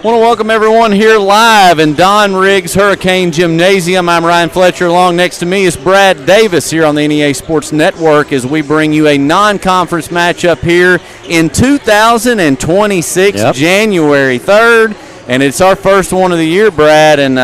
Want to welcome everyone here live in Don Riggs Hurricane Gymnasium. I'm Ryan Fletcher. Along next to me is Brad Davis here on the NEA Sports Network as we bring you a non-conference matchup here in 2026, January 3rd. And it's our first one of the year, Brad, and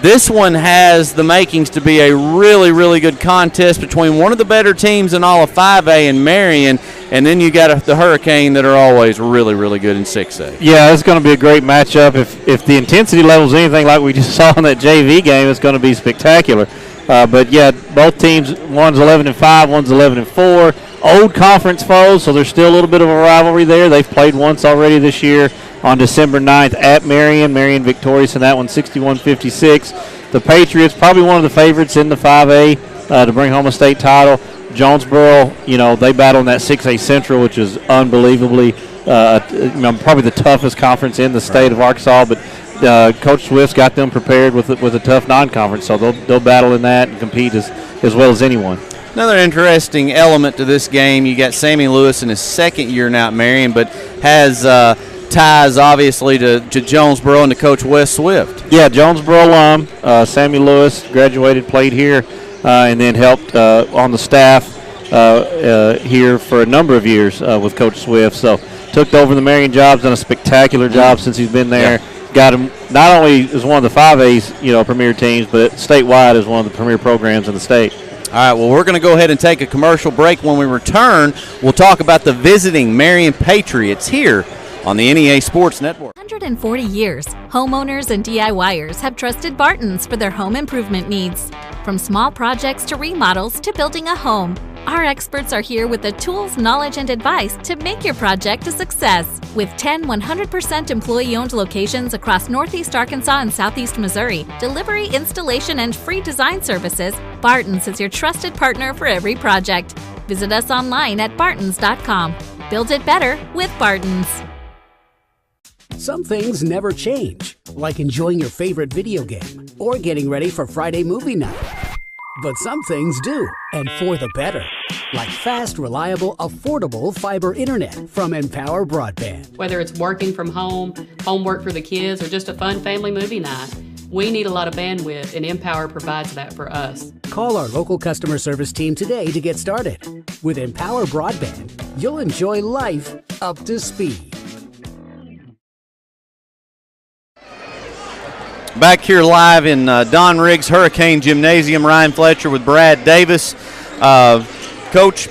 this one has the makings to be a really, really good contest between one of the better teams in all of 5A and Marion, and then you got the Hurricane that are always really, really good in 6A. Yeah, it's going to be a great matchup. If the intensity level is anything like we just saw in that JV game, it's going to be spectacular. But, yeah, both teams, one's 11-5, one's 11-4. Old conference foes, so there's still a little bit of a rivalry there. They've played once already this year on December 9th at Marion. Marion victorious in that one, 61-56. The Patriots, probably one of the favorites in the 5A to bring home a state title. Jonesboro, they battle in that 6A Central, which is unbelievably probably the toughest conference in the state of Arkansas. But Coach Swift's got them prepared with a tough non-conference, so they'll battle in that and compete as well as anyone. Another interesting element to this game, you got Sammy Lewis in his second year now at Marion, but has ties obviously to Jonesboro and to Coach Wes Swift. Yeah, Jonesboro alum. Sammy Lewis graduated, played here, and then helped on the staff here for a number of years with Coach Swift. So took over the Marion job, done a spectacular job since he's been there. Yeah. Got him not only as one of the 5A's premier teams, but statewide as one of the premier programs in the state. All right, well, we're going to go ahead and take a commercial break. When we return, we'll talk about the visiting Marion Patriots here on the NEA Sports Network. 140 years, homeowners and DIYers have trusted Barton's for their home improvement needs. From small projects to remodels to building a home, our experts are here with the tools, knowledge, and advice to make your project a success. With 10 100% employee-owned locations across Northeast Arkansas and Southeast Missouri, delivery, installation, and free design services, Barton's is your trusted partner for every project. Visit us online at bartons.com. Build it better with Barton's. Some things never change, like enjoying your favorite video game or getting ready for Friday movie night. But some things do, and for the better, like fast, reliable, affordable fiber internet from Empower Broadband. Whether it's working from home, homework for the kids, or just a fun family movie night, we need a lot of bandwidth, and Empower provides that for us. Call our local customer service team today to get started. With Empower Broadband, you'll enjoy life up to speed. Back here live in Don Riggs Hurricane Gymnasium, Ryan Fletcher with Brad Davis. Coach,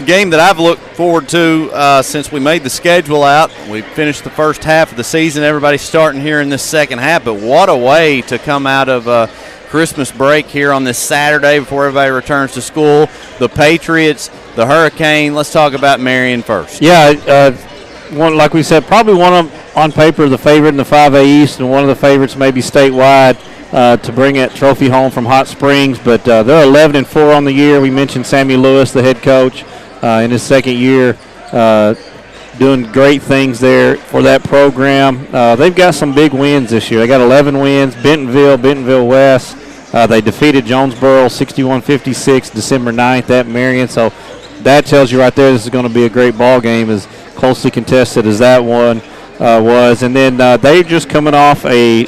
game that I've looked forward to since we made the schedule out. We finished the first half of the season. Everybody's starting here in this second half, but what a way to come out of Christmas break here on this Saturday before everybody returns to school. The Patriots, the Hurricane. Let's talk about Marion first. Yeah, one, like we said, probably one of them on paper the favorite in the 5A East and one of the favorites maybe statewide to bring that trophy home from Hot Springs. But they're 11-4 on the year. We mentioned Sammy Lewis, the head coach, in his second year, doing great things there for that program. They've got some big wins this year. They got 11 wins, Bentonville West. They defeated Jonesboro 61-56 December 9th at Marion. So that tells you right there this is going to be a great ball game, as closely contested as that one was. And then they're just coming off a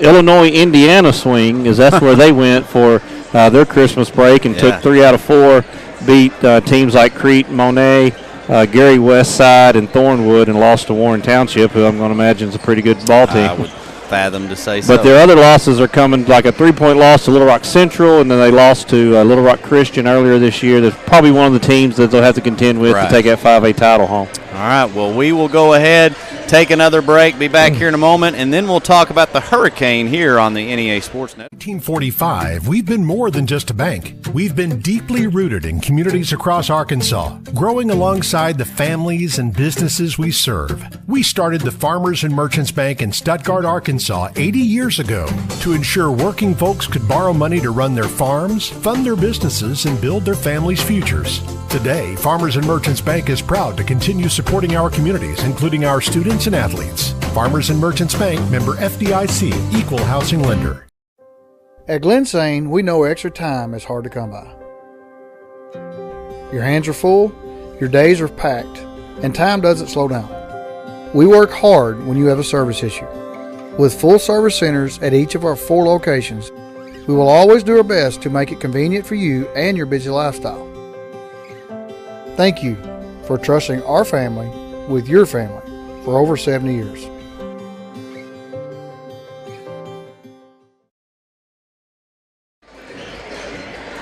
Illinois-Indiana swing, as that's where they went for their Christmas break and took 3 out of 4, beat teams like Crete, Monet, Gary Westside, and Thornwood, and lost to Warren Township, who I'm going to imagine is a pretty good ball team. I would fathom to say so. But their other losses are coming, like a 3-point loss to Little Rock Central, and then they lost to Little Rock Christian earlier this year. That's probably one of the teams that they'll have to contend with to take that 5A title home. All right, well, we will go ahead, take another break, be back here in a moment, and then we'll talk about the Hurricane here on the NEA Sports Net. 1945, we've been more than just a bank. We've been deeply rooted in communities across Arkansas, growing alongside the families and businesses we serve. We started the Farmers and Merchants Bank in Stuttgart, Arkansas 80 years ago to ensure working folks could borrow money to run their farms, fund their businesses, and build their families' futures. Today, Farmers and Merchants Bank is proud to continue supporting our communities, including our students and athletes. Farmers and Merchants Bank, member FDIC, equal housing lender. At Glensane, we know extra time is hard to come by. Your hands are full, your days are packed, and time doesn't slow down. We work hard when you have a service issue. With full service centers at each of our 4 locations, we will always do our best to make it convenient for you and your busy lifestyle. Thank you for trusting our family with your family for over 70 years.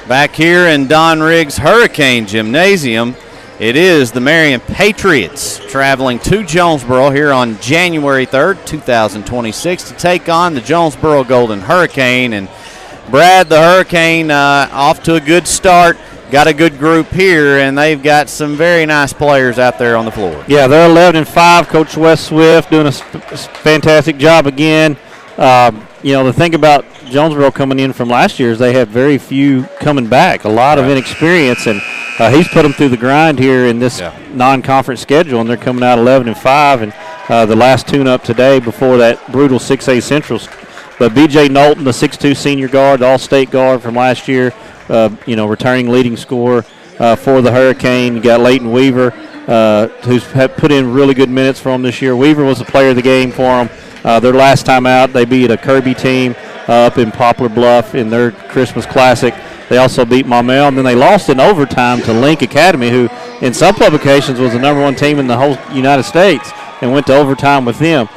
Back here in Don Riggs Hurricane Gymnasium, it is the Marion Patriots traveling to Jonesboro here on January 3rd, 2026 to take on the Jonesboro Golden Hurricane. And Brad, the Hurricane off to a good start. Got a good group here, and they've got some very nice players out there on the floor. Yeah, they're 11-5. Coach Wes Swift doing a fantastic job again. The thing about Jonesboro coming in from last year is they had very few coming back, a lot of inexperience, and he's put them through the grind here in this non-conference schedule, and they're coming out 11-5, and the last tune-up today before that brutal 6A Central. But B.J. Knowlton, the 6'2 senior guard, the all-state guard from last year, returning leading scorer for the Hurricane. You got Leighton Weaver, who's put in really good minutes for them this year. Weaver was the player of the game for them. Their last time out, they beat a Kirby team up in Poplar Bluff in their Christmas Classic. They also beat Maumelle, and then they lost in overtime to Link Academy, who in some publications was the #1 team in the whole United States, and went to overtime with them.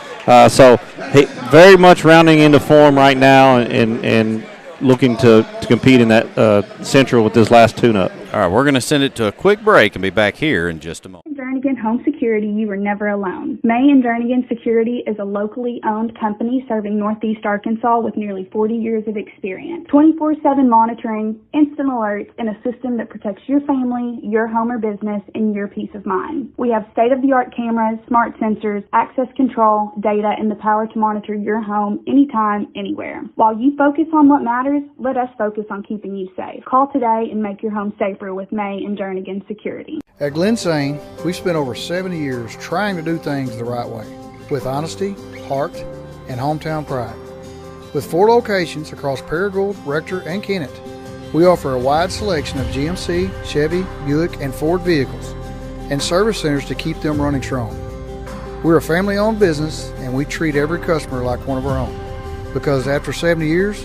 So very much rounding into form right now and looking to compete in that Central with this last tune-up. All right, we're going to send it to a quick break and be back here in just a moment. Jernigan Home Security, you are never alone. May and Jernigan Security is a locally owned company serving Northeast Arkansas with nearly 40 years of experience. 24/7 monitoring, instant alerts, and a system that protects your family, your home or business, and your peace of mind. We have state-of-the-art cameras, smart sensors, access control, data, and the power to monitor your home anytime, anywhere. While you focus on what matters, let us focus on keeping you safe. Call today and make your home safer with May and Jernigan Security. At Glen Sain, we've spent over 70 years trying to do things the right way, with honesty, heart, and hometown pride. With 4 locations across Paragould, Rector, and Kennett, we offer a wide selection of GMC, Chevy, Buick, and Ford vehicles, and service centers to keep them running strong. We're a family-owned business, and we treat every customer like one of our own, because after 70 years,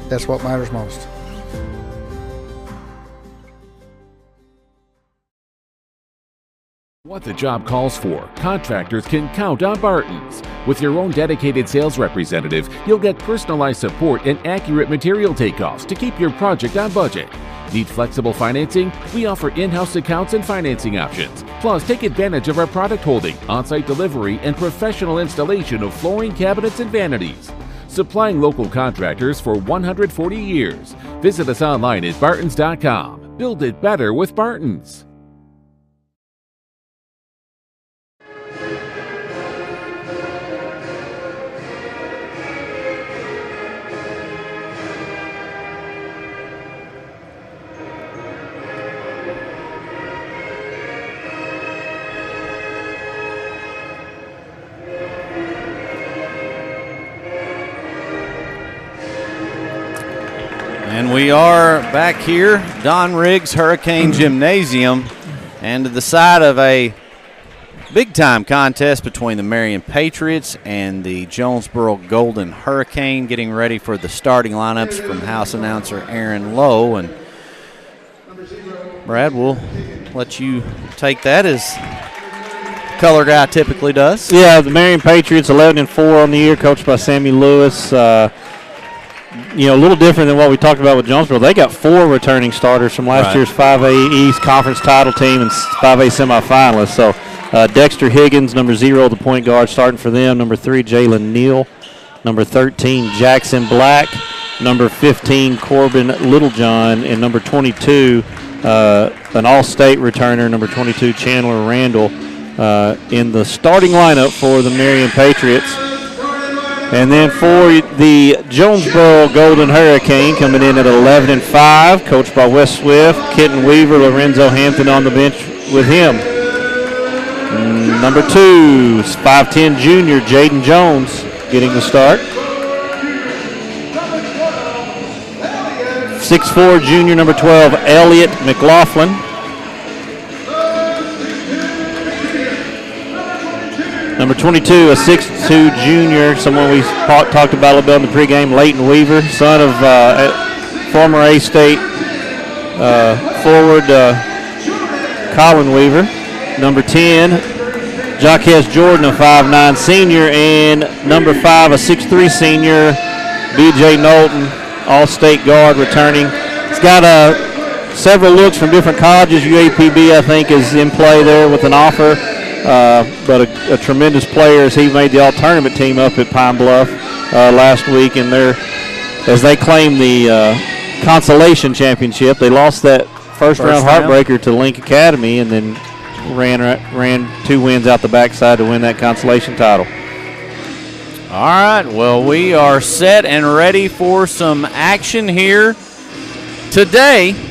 that's what matters most. What the job calls for, contractors can count on Barton's. With your own dedicated sales representative, you'll get personalized support and accurate material takeoffs to keep your project on budget. Need flexible financing? We offer in-house accounts and financing options. Plus, take advantage of our product holding, on-site delivery, and professional installation of flooring, cabinets, and vanities. Supplying local contractors for 140 years. Visit us online at bartons.com. Build it better with Barton's. And we are back here, Don Riggs Hurricane Gymnasium, and to the side of a big-time contest between the Marion Patriots and the Jonesboro Golden Hurricane, getting ready for the starting lineups from house announcer Aaron Lowe. And Brad, we'll let you take that as color guy typically does. Yeah, the Marion Patriots 11-4 on the year, coached by Sammy Lewis. A little different than what we talked about with Jonesboro. They got 4 returning starters from last year's 5A East Conference title team and 5A semifinalists. So Dexter Higgins, number 0, the point guard, starting for them. Number 3, Jalen Neal. Number 13, Jackson Black. Number 15, Corbin Littlejohn. And number 22, an all-state returner, number 22, Chandler Randall, in the starting lineup for the Marion Patriots. And then for the Jonesboro Golden Hurricane, coming in at 11-5, coached by Wes Swift, Kenton Weaver, Lorenzo Hampton on the bench with him. Number 2, 5'10 junior, Jaden Jones, getting the start. 6'4 junior, number 12, Elliott McLaughlin. Number 22, a 6'2 junior, someone we talked about a little bit in the pregame, Leighton Weaver, son of former A-State forward Colin Weaver. Number 10, Jaquez Jordan, a 5'9 senior, and number 5, a 6'3 senior, B.J. Knowlton, all-state guard returning. He's got several looks from different colleges. UAPB, I think, is in play there with an offer. But a tremendous player as he made the all-tournament team up at Pine Bluff last week. And as they claim the consolation championship, they lost that first round heartbreaker to Link Academy and then ran 2 wins out the backside to win that consolation title. All right, well, we are set and ready for some action here today.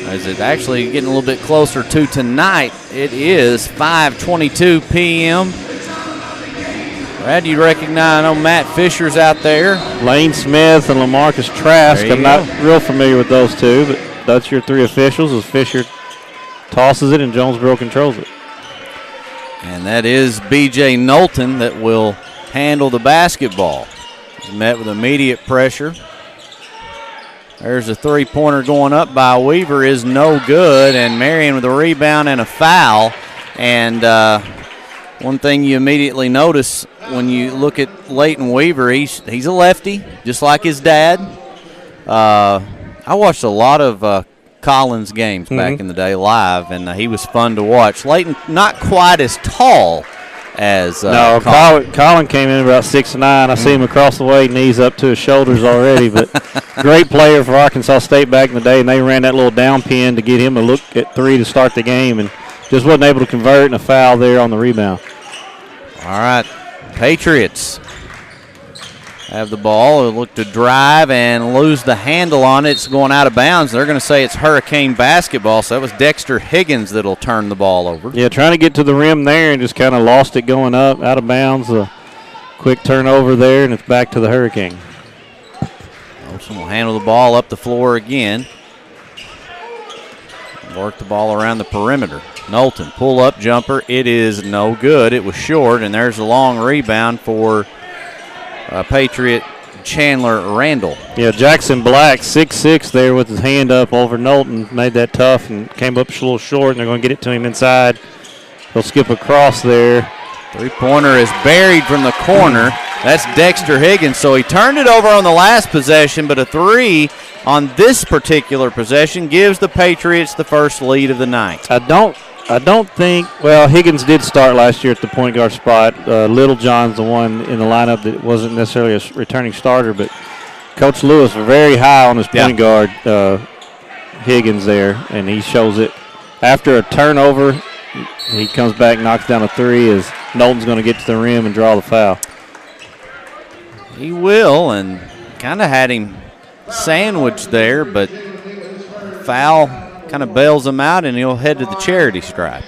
As it actually getting a little bit closer to tonight. It is 5:22 p.m. Brad, you recognize, I know Matt Fisher's out there. Lane Smith and LaMarcus Trask. I'm not real familiar with those two, but that's your 3 officials as Fisher tosses it and Jonesboro controls it. And that is B.J. Knowlton that will handle the basketball. He's met with immediate pressure. There's a 3-pointer going up by Weaver is no good, and Marion with a rebound and a foul. And one thing you immediately notice when you look at Leighton Weaver, he's a lefty, just like his dad. I watched a lot of Collins games back in the day live, and he was fun to watch. Leighton not quite as tall as Colin came in about 6'9". I see him across the way, knees up to his shoulders already. But great player for Arkansas State back in the day, and they ran that little down pin to get him a look at 3 to start the game, and just wasn't able to convert, and a foul there on the rebound. All right, Patriots have the ball. They'll look to drive and lose the handle on it. It's going out of bounds. They're going to say it's Hurricane basketball, so that was Dexter Higgins that'll turn the ball over. Yeah, trying to get to the rim there and just kind of lost it going up, out of bounds. A quick turnover there, and it's back to the Hurricane. Olsen will handle the ball up the floor again. Work the ball around the perimeter. Knowlton, pull-up jumper. It is no good. It was short, and there's a long rebound for Patriot Chandler Randall. Yeah, Jackson Black, 6'6", there with his hand up over Knowlton, made that tough and came up a little short, and they're going to get it to him inside. He'll skip across there. 3-pointer is buried from the corner. That's Dexter Higgins. So he turned it over on the last possession, but a 3 on this particular possession gives the Patriots the first lead of the night. I don't think, well, Higgins did start last year at the point guard spot. Littlejohn's the one in the lineup that wasn't necessarily a returning starter, but Coach Lewis very high on his point guard, Higgins there, and he shows it. After a turnover, he comes back, knocks down a 3 as Knowlton's going to get to the rim and draw the foul. He will, and kind of had him sandwiched there, but foul kind of bails him out, and he'll head to the charity stripe.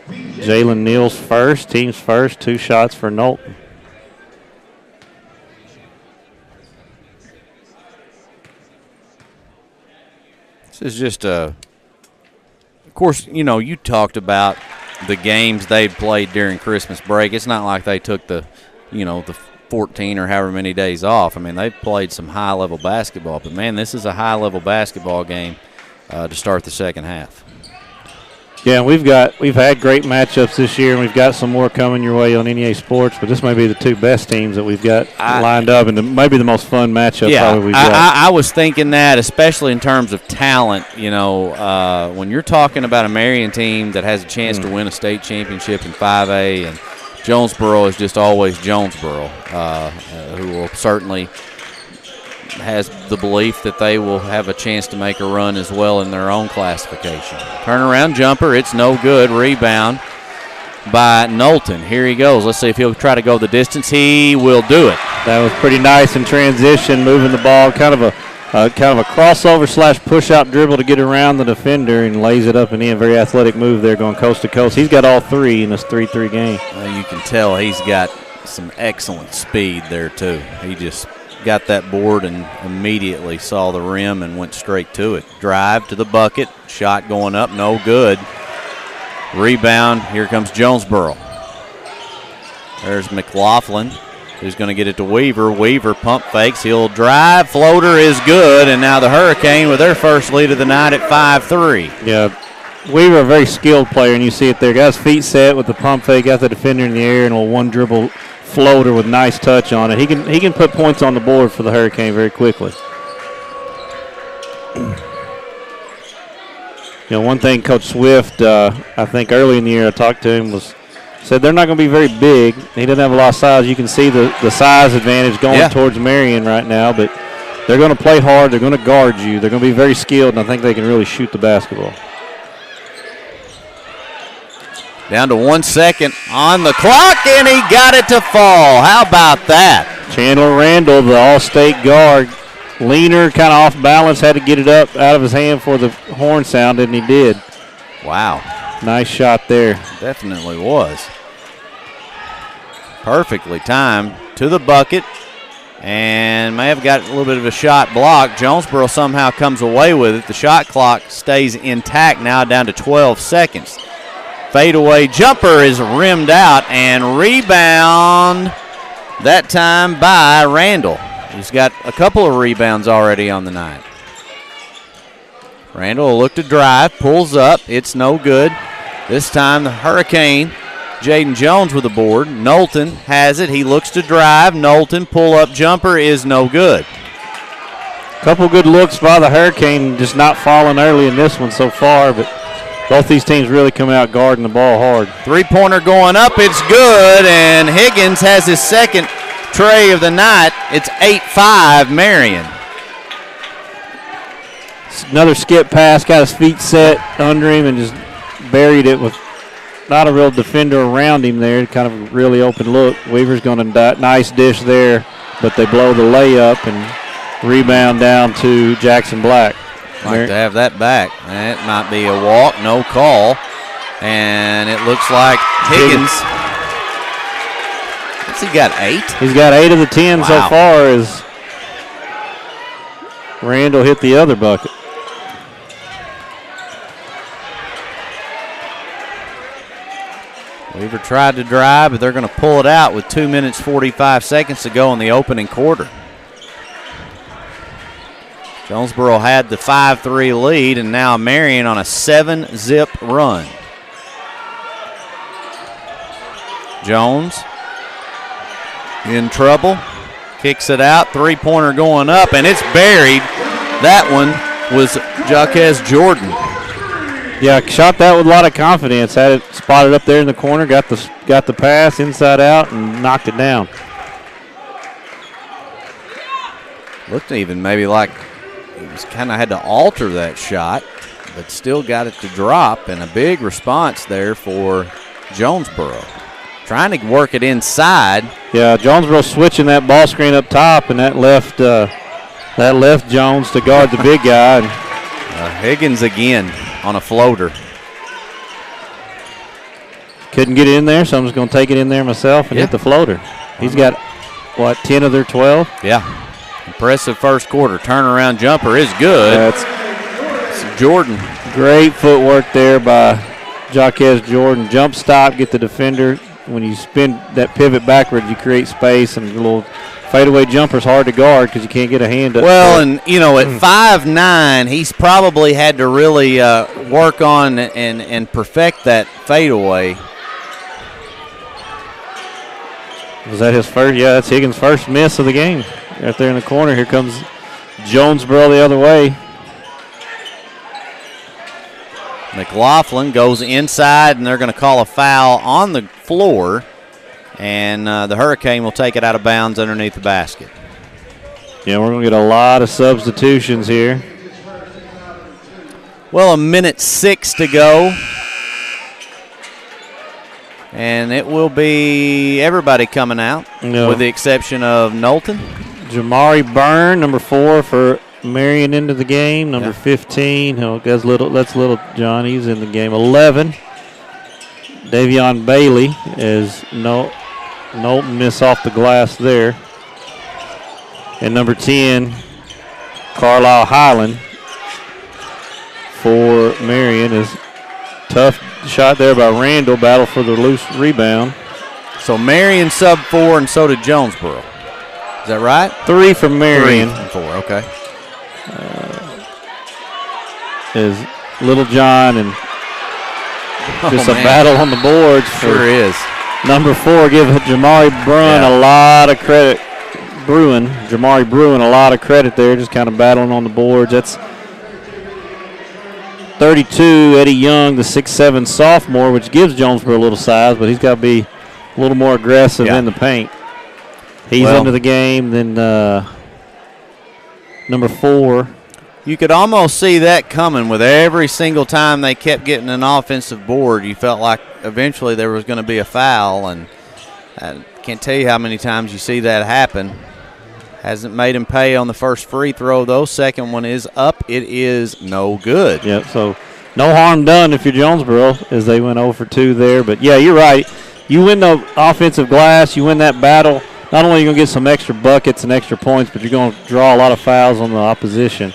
Jalen Neal's first, team's first, 2 shots for Knowlton. This is just of course, you know, you talked about the games they've played during Christmas break. It's not like they took the 14 or however many days off. I mean, they've played some high-level basketball, but, man, this is a high-level basketball game to start the second half. Yeah, we've had great matchups this year, and we've got some more coming your way on NEA Sports, but this may be the 2 best teams that we've got lined up, and maybe the most fun matchup probably we've got. I was thinking that, especially in terms of talent, when you're talking about a Marion team that has a chance to win a state championship in 5A, and Jonesboro is just always Jonesboro, who will certainly has the belief that they will have a chance to make a run as well in their own classification. Turnaround jumper, it's no good. Rebound by Knowlton. Here he goes. Let's see if he'll try to go the distance. He will do it. That was pretty nice in transition, moving the ball, kind of a crossover / push-out dribble to get around the defender and lays it up and in. Very athletic move there going coast to coast. He's got all 3 in this 3-3 game. You can tell he's got some excellent speed there too. He just got that board and immediately saw the rim and went straight to it. Drive to the bucket, shot going up, no good. Rebound, here comes Jonesboro. There's McLaughlin, who's going to get it to Weaver. Weaver pump fakes. He'll drive. Floater is good, and now the Hurricane with their first lead of the night at 5-3. Yeah, Weaver, a very skilled player, and you see it there. Got his feet set with the pump fake, got the defender in the air, and a one dribble floater with nice touch on it. He can put points on the board for the Hurricane very quickly. You know, one thing Coach Swift, I think early in the year I talked to him, said they're not going to be very big. He doesn't have a lot of size. You can see the size advantage going towards Marion right now, but they're going to play hard. They're going to guard you. They're going to be very skilled, and I think they can really shoot the basketball. Down to 1 second on the clock, and he got it to fall. How about that? Chandler Randall, the all-state guard, leaner, kind of off balance, had to get it up out of his hand for the horn sound, and he did. Wow. Nice shot there. Definitely was. Perfectly timed to the bucket, and may have got a little bit of a shot blocked. Jonesboro somehow comes away with it. The shot clock stays intact now, down to 12 seconds. Fadeaway jumper is rimmed out, and rebound that time by Randall. He's got a couple of rebounds already on the night. Randall will look to drive, pulls up, it's no good. This time the Hurricane, Jaden Jones with the board. Knowlton has it, he looks to drive. Knowlton, pull-up jumper is no good. Couple good looks by the Hurricane, just not falling early in this one so far, but both these teams really come out guarding the ball hard. Three-pointer going up, it's good, and Higgins has his second tray of the night. It's 8-5 Marion. Another skip pass, got his feet set under him and just buried it with not a real defender around him there. Kind of a really open look. Weaver's going to nice dish there, but they blow the layup and rebound down to Jackson Black. Like to have that back. That might be a walk, no call. And it looks like Higgins. What's he got, 8? He's got 8 of the 10 so far as Randall hit the other bucket. Weaver tried to drive, but they're going to pull it out with 2 minutes, 45 seconds to go in the opening quarter. Jonesboro had the 5-3 lead, and now Marion on a 7-zip run. Jones in trouble, kicks it out, three-pointer going up, and it's buried. That one was Jaquez Jordan. Yeah, shot that with a lot of confidence. Had it spotted up there in the corner, got the pass inside out, and knocked it down. Looked even maybe like he was kind of had to alter that shot, but still got it to drop, and a big response there for Jonesboro. Trying to work it inside. Yeah, Jonesboro switching that ball screen up top, and that left Jones to guard the big guy. Higgins again on a floater. Couldn't get it in there, so I'm just going to take it in there myself and hit the floater. He's got, 10 of their 12? Yeah. Impressive first quarter. Turnaround jumper is good. It's Jordan. Great footwork there by Jaquez Jordan. Jump stop, get the defender. When you spin that pivot backwards, you create space, and a little fadeaway jumper's hard to guard because you can't get a hand up. Well, and, at 5'9", he's probably had to really work on and perfect that fadeaway. Was that his first? Yeah, that's Higgins' first miss of the game. Right there in the corner. Here comes Jonesboro the other way. McLaughlin goes inside, and they're going to call a foul on the floor, and the Hurricane will take it out of bounds underneath the basket. Yeah, we're going to get a lot of substitutions here. Well, 1:06 to go. And it will be everybody coming out, with the exception of Knowlton. Jamari Byrne, number 4 for Marion into the game. Number 15, that's little John. He's in the game. 11, Davion Bailey, as Knowlton miss off the glass there. And number 10, Carlisle Highland for Marion. Is tough shot there by Randall. Battle for the loose rebound. So Marion sub 4, and so did Jonesboro. Is that right? 3 for Marion. 3 and 4, okay. Is Little John and just a battle on the boards. Sure is. Number 4, give Jamari Bruin a lot of credit. Jamari Bruin a lot of credit there, just kind of battling on the boards. That's 32, Eddie Young, the 6'7" sophomore, which gives Jonesboro a little size, but he's got to be a little more aggressive in the paint. He's into the game. Then number 4. You could almost see that coming with every single time they kept getting an offensive board. You felt like eventually there was going to be a foul, and I can't tell you how many times you see that happen. Hasn't made him pay on the first free throw, though. Second one is up. It is no good. Yep, so no harm done if you're Jonesboro, as they went 0 for 2 there. But, yeah, you're right. You win the offensive glass, you win that battle. Not only are you going to get some extra buckets and extra points, but you're going to draw a lot of fouls on the opposition.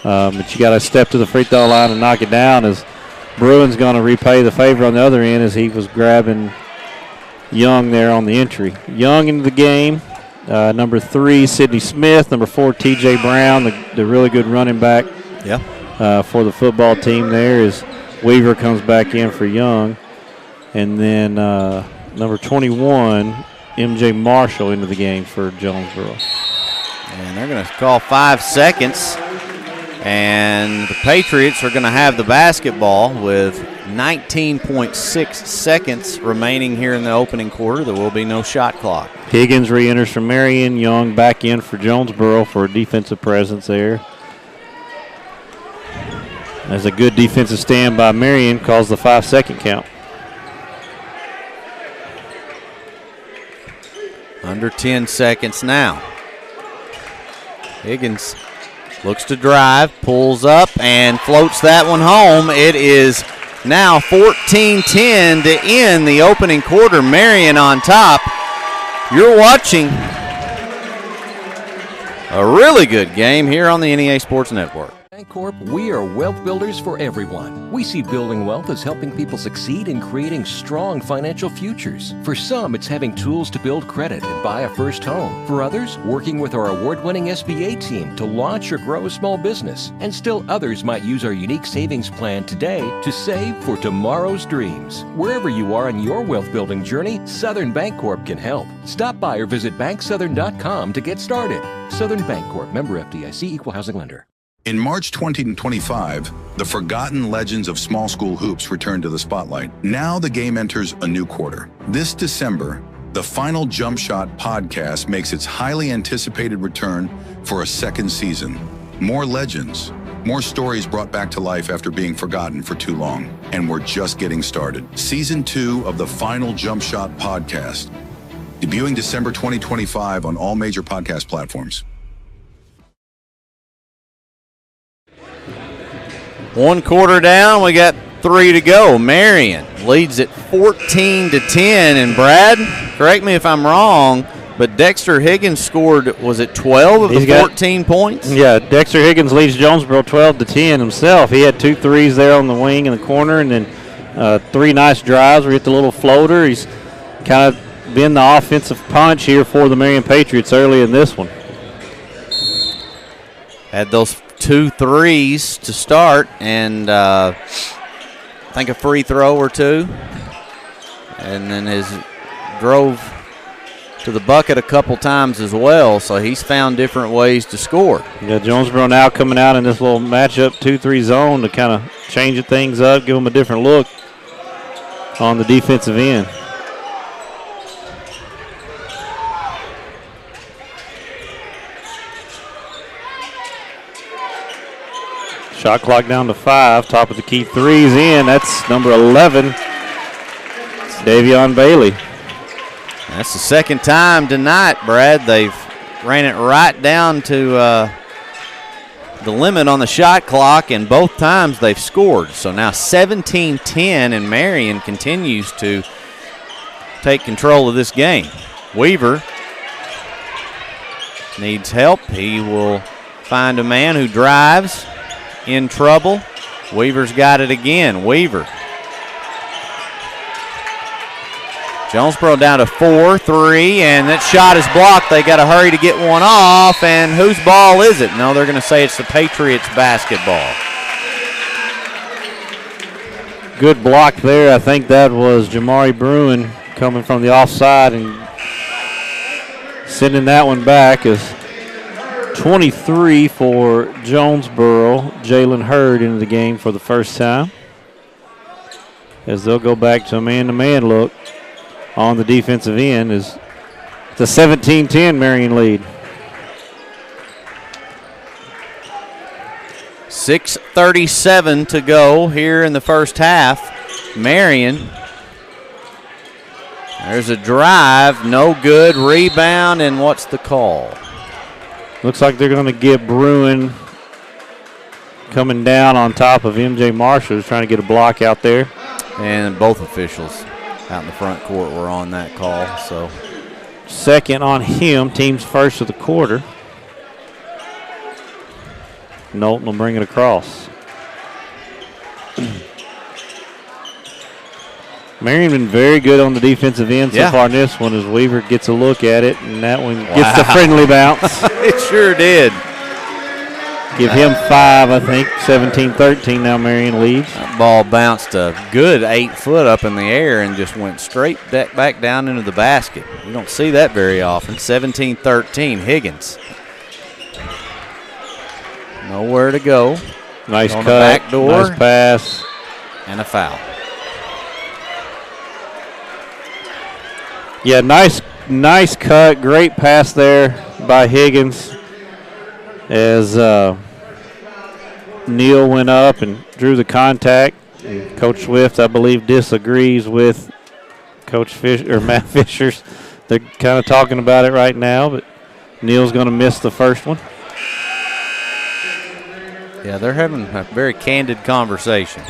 But you got to step to the free throw line and knock it down, as Bruin's going to repay the favor on the other end as he was grabbing Young there on the entry. Young into the game. Number 3, Sidney Smith. Number 4, T.J. Brown, the really good running back for the football team there, as Weaver comes back in for Young. And then number 21, M.J. Marshall into the game for Jonesboro. And they're going to call 5 seconds. And the Patriots are going to have the basketball with 19.6 seconds remaining here in the opening quarter. There will be no shot clock. Higgins re-enters from Marion. Young back in for Jonesboro for a defensive presence there. As a good defensive stand by Marion calls the 5-second count. Under 10 seconds now. Higgins looks to drive, pulls up, and floats that one home. It is now 14-10 to end the opening quarter. Marion on top. You're watching a really good game here on the NEA Sports Network. Bancorp, we are wealth builders for everyone. We see building wealth as helping people succeed in creating strong financial futures. For some, it's having tools to build credit and buy a first home. For others, working with our award-winning SBA team to launch or grow a small business. And still others might use our unique savings plan today to save for tomorrow's dreams. Wherever you are on your wealth building journey, Southern Bancorp can help. Stop by or visit banksouthern.com to get started. Southern Bancorp, member FDIC, equal housing lender. In March 2025, the forgotten legends of small school hoops return to the spotlight. Now the game enters a new quarter. This December, the Final Jump Shot podcast makes its highly anticipated return for a second season. More legends, more stories brought back to life after being forgotten for too long. And we're just getting started. Season 2 of the Final Jump Shot podcast, debuting December 2025 on all major podcast platforms. One quarter down, we got 3 to go. Marion leads at 14-10, and Brad, correct me if I'm wrong, but Dexter Higgins scored, was it 12 of the 14 points? Yeah, Dexter Higgins leads Jonesboro 12-10 himself. He had 2 threes there on the wing in the corner, and then 3 nice drives where he hit the little floater. He's kind of been the offensive punch here for the Marion Patriots early in this one. Had those 2 threes to start, and I think a free throw or 2, and then drove to the bucket a couple times as well, so he's found different ways to score. Yeah, Jonesboro now coming out in this little matchup 2-3 zone to kind of change things up, give them a different look on the defensive end. Shot clock down to 5. Top of the key, 3's in. That's number 11. It's Davion Bailey. That's the second time tonight, Brad. They've ran it right down to the limit on the shot clock, and both times they've scored. So now 17-10, and Marion continues to take control of this game. Weaver needs help. He will find a man who drives. In trouble. Weaver's got it again. Weaver Jonesboro down to 4-3, and that shot is blocked. They got to hurry to get one off, and whose ball is it? No, they're going to say it's the Patriots basketball. Good block there. I think that was Jamari Bruin coming from the offside and sending that one back. As 23 for Jonesboro. Jalen Hurd into the game for the first time, as they'll go back to a man-to-man look on the defensive end. Is the 17-10 Marion lead. 6:37 to go here in the first half. Marion, there's a drive, no good, rebound, and what's the call? Looks like they're going to get Bruin coming down on top of MJ Marshall, who's trying to get a block out there. And both officials out in the front court were on that call. So second on him, team's first of the quarter. Knowlton will bring it across. Marion been very good on the defensive end so far in this one, as Weaver gets a look at it, and that one gets the friendly bounce. It sure did. Give him 5, I think. 17-13 now Marion leads. That ball bounced a good 8 foot up in the air and just went straight back down into the basket. You don't see that very often. 17-13, Higgins. Nowhere to go. Nice on cut, the back door. nice pass. And a foul. Yeah, nice cut. Great pass there by Higgins, as Neal went up and drew the contact. And Coach Swift, I believe, disagrees with Coach Fisher or Matt Fisher's. They're kind of talking about it right now, but Neal's going to miss the first one. Yeah, they're having a very candid conversation,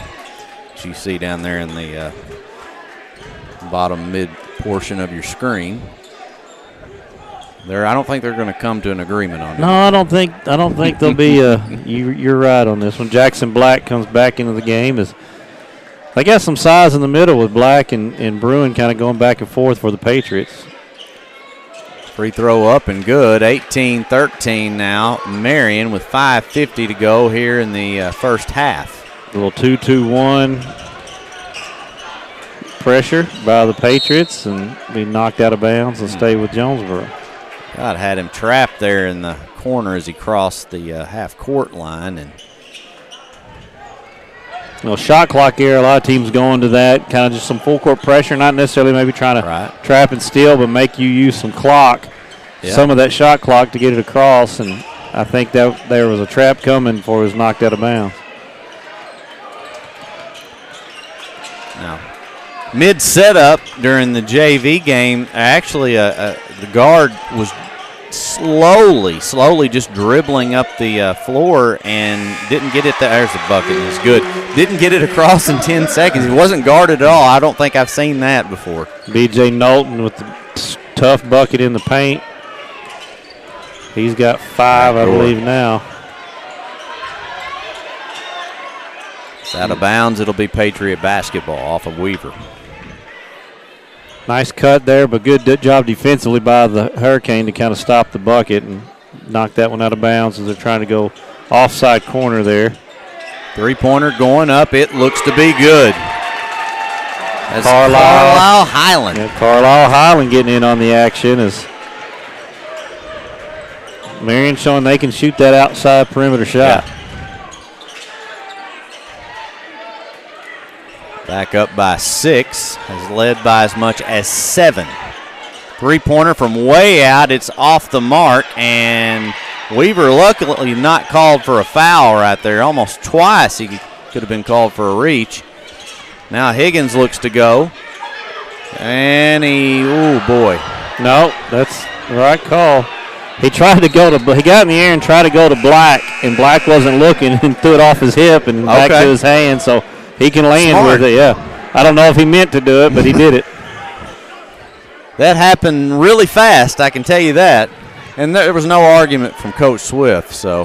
as you see down there in the bottom mid portion of your screen. I don't think they're going to come to an agreement on it. No, I don't think there'll be you're right on this one. Jackson Black comes back into the game. As they got some size in the middle with Black and Bruin kind of going back and forth for the Patriots. Free throw up and good. 18-13 now. Marion with 5:50 to go here in the first half. A little 2-2-1 pressure by the Patriots, and be knocked out of bounds and stay with Jonesboro. God, had him trapped there in the corner as he crossed the half-court line. And shot clock here, a lot of teams going to that, kind of just some full-court pressure, not necessarily maybe trying to trap and steal, but make you use some clock, some of that shot clock to get it across, and I think that there was a trap coming before it was knocked out of bounds. Now, mid-setup during the JV game, actually the guard was slowly just dribbling up the floor and didn't get it there. There's the bucket. It was good. Didn't get it across in 10 seconds. He wasn't guarded at all. I don't think I've seen that before. B.J. Knowlton with the tough bucket in the paint. He's got 5, I believe, now. It's out of bounds. It'll be Patriot basketball off of Weaver. Nice cut there, but good job defensively by the Hurricane to kind of stop the bucket and knock that one out of bounds as they're trying to go offside corner there. Three-pointer going up. It looks to be good. That's Carlisle Highland. Yeah, Carlisle Highland getting in on the action as Marion showing they can shoot that outside perimeter shot. Yeah. Back up by 6, has led by as much as 7. Three-pointer from way out. It's off the mark, and Weaver luckily not called for a foul right there. Almost twice he could have been called for a reach. Now Higgins looks to go, and oh boy. No, that's the right call. He tried to go to, he got in the air and tried to go to Black, and Black wasn't looking and threw it off his hip and back to his hand, so he can land with it, yeah. I don't know if he meant to do it, but he did it. That happened really fast, I can tell you that. And there was no argument from Coach Swift, so.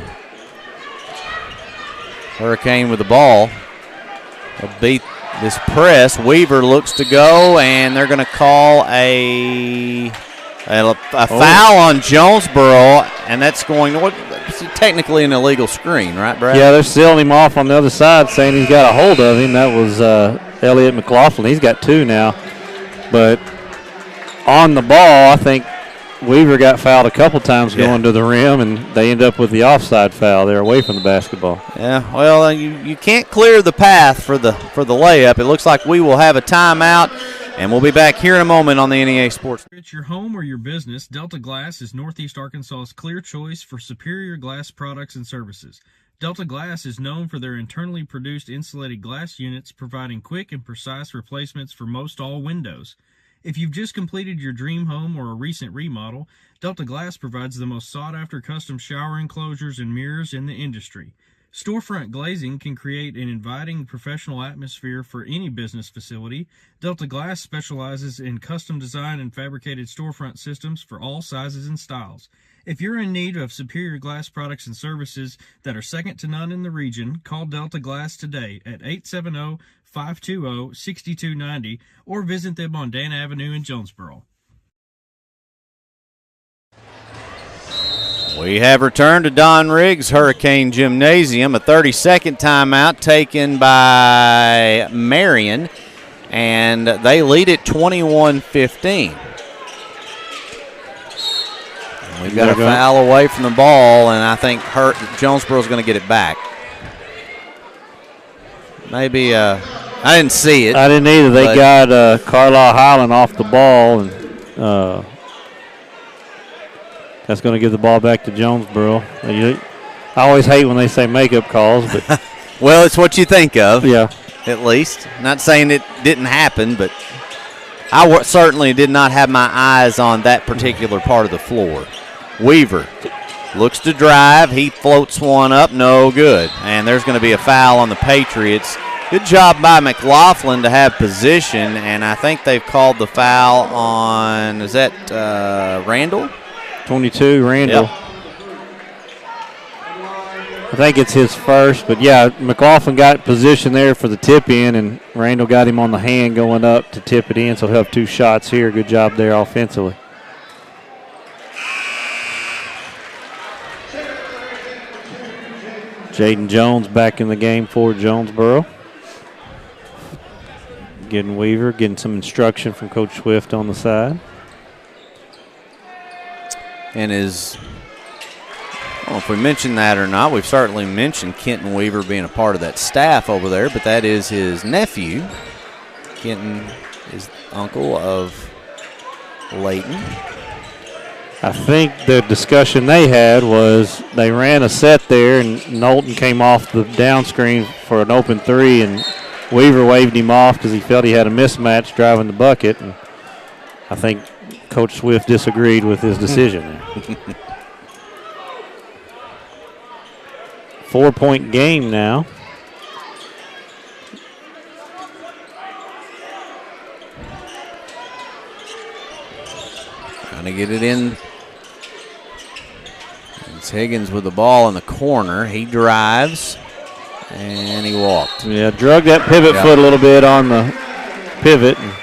Hurricane with the ball. They'll beat this press. Weaver looks to go, and they're going to call a foul on Jonesboro, and that's going to technically an illegal screen, right, Brad? Yeah, they're sealing him off on the other side, saying he's got a hold of him. That was Elliott McLaughlin. He's got 2 now. But on the ball, I think Weaver got fouled a couple times going to the rim, and they end up with the offside foul. They're away from the basketball. Yeah, well, you can't clear the path for the layup. It looks like we will have a timeout, and we'll be back here in a moment on the NEA Sports. It's your home or your business, Delta Glass is Northeast Arkansas's clear choice for superior glass products and services. Delta Glass is known for their internally produced insulated glass units, providing quick and precise replacements for most all windows. If you've just completed your dream home or a recent remodel, Delta Glass provides the most sought-after custom shower enclosures and mirrors in the industry. Storefront glazing can create an inviting professional atmosphere for any business facility. Delta Glass specializes in custom design and fabricated storefront systems for all sizes and styles. If you're in need of superior glass products and services that are second to none in the region, call Delta Glass today at 870-520-6290 or visit them on Dan Avenue in Jonesboro. We have returned to Don Riggs Hurricane Gymnasium, a 30-second timeout taken by Marion, and they lead it 21-15. We've got a foul away from the ball, and I think Jonesboro's going to get it back. Maybe I didn't see it. I didn't either. They got Carlisle Highland off the ball, and that's going to give the ball back to Jonesboro. I always hate when they say makeup calls, but well, it's what you think of. Yeah, at least. Not saying it didn't happen, but I certainly did not have my eyes on that particular part of the floor. Weaver looks to drive. He floats one up. No good. And there's going to be a foul on the Patriots. Good job by McLaughlin to have position, and I think they've called the foul on, is that Randall? 22, Randall. Yep. I think it's his first, but yeah, McLaughlin got position there for the tip in, and Randall got him on the hand going up to tip it in, so he'll have 2 shots here. Good job there offensively. Jaden Jones back in the game for Jonesboro. Getting Weaver, getting some instruction from Coach Swift on the side. And I don't know if we mentioned that or not. We've certainly mentioned Kenton Weaver being a part of that staff over there, but that is his nephew. Kenton is uncle of Layton. I think the discussion they had was they ran a set there, and Knowlton came off the down screen for an open 3, and Weaver waved him off because he felt he had a mismatch driving the bucket. And I think Coach Swift disagreed with his decision there. 4-point game now. Trying to get it in. It's Higgins with the ball in the corner. He drives, and he walked. Yeah, drug that pivot foot a little bit on the pivot. And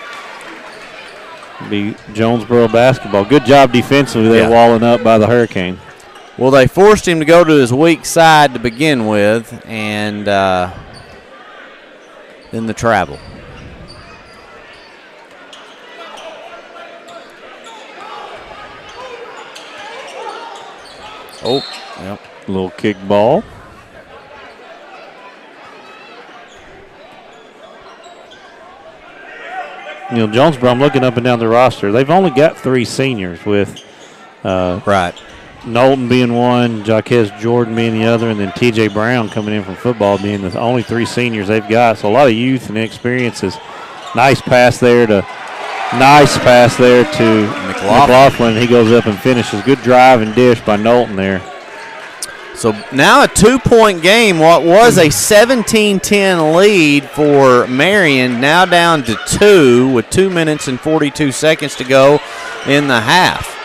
be Jonesboro basketball. Good job defensively there, walling up by the Hurricane. Well, they forced him to go to his weak side to begin with, and then the travel. Oh, yep. Little kick ball. You know, Jonesboro, I'm looking up and down the roster. They've only got 3 seniors with Knowlton being one, Jaquez Jordan being the other, and then T.J. Brown coming in from football being the only 3 seniors they've got. So a lot of youth and experiences. Nice pass there to McLaughlin. He goes up and finishes. Good drive and dish by Knowlton there. So now a 2-point game. What was a 17-10 lead for Marion, now down to 2 with 2 minutes and 42 seconds to go in the half.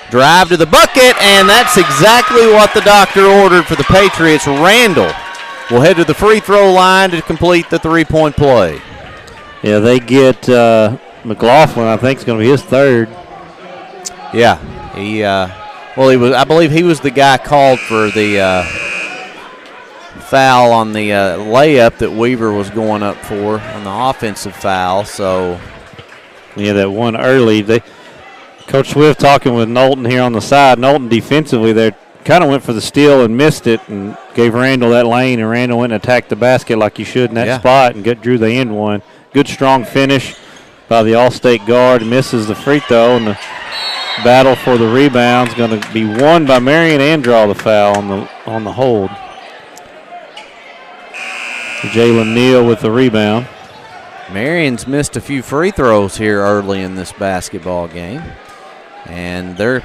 Drive to the bucket, and that's exactly what the doctor ordered for the Patriots. Randall will head to the free throw line to complete the 3-point play. Yeah, they get McLaughlin. I think is going to be his third. Yeah, I believe he was the guy called for the foul on the layup that Weaver was going up for on the offensive foul. So, yeah, that one early. Coach Swift talking with Knowlton here on the side. Knowlton defensively, they kind of went for the steal and missed it, and gave Randall that lane, and Randall went and attacked the basket like you should in that spot and drew the end one. Good strong finish by the All-State guard. Misses the free throw, and the battle for the rebound is going to be won by Marion and draw the foul on the hold. Jalen Neal with the rebound. Marion's missed a few free throws here early in this basketball game. And they're,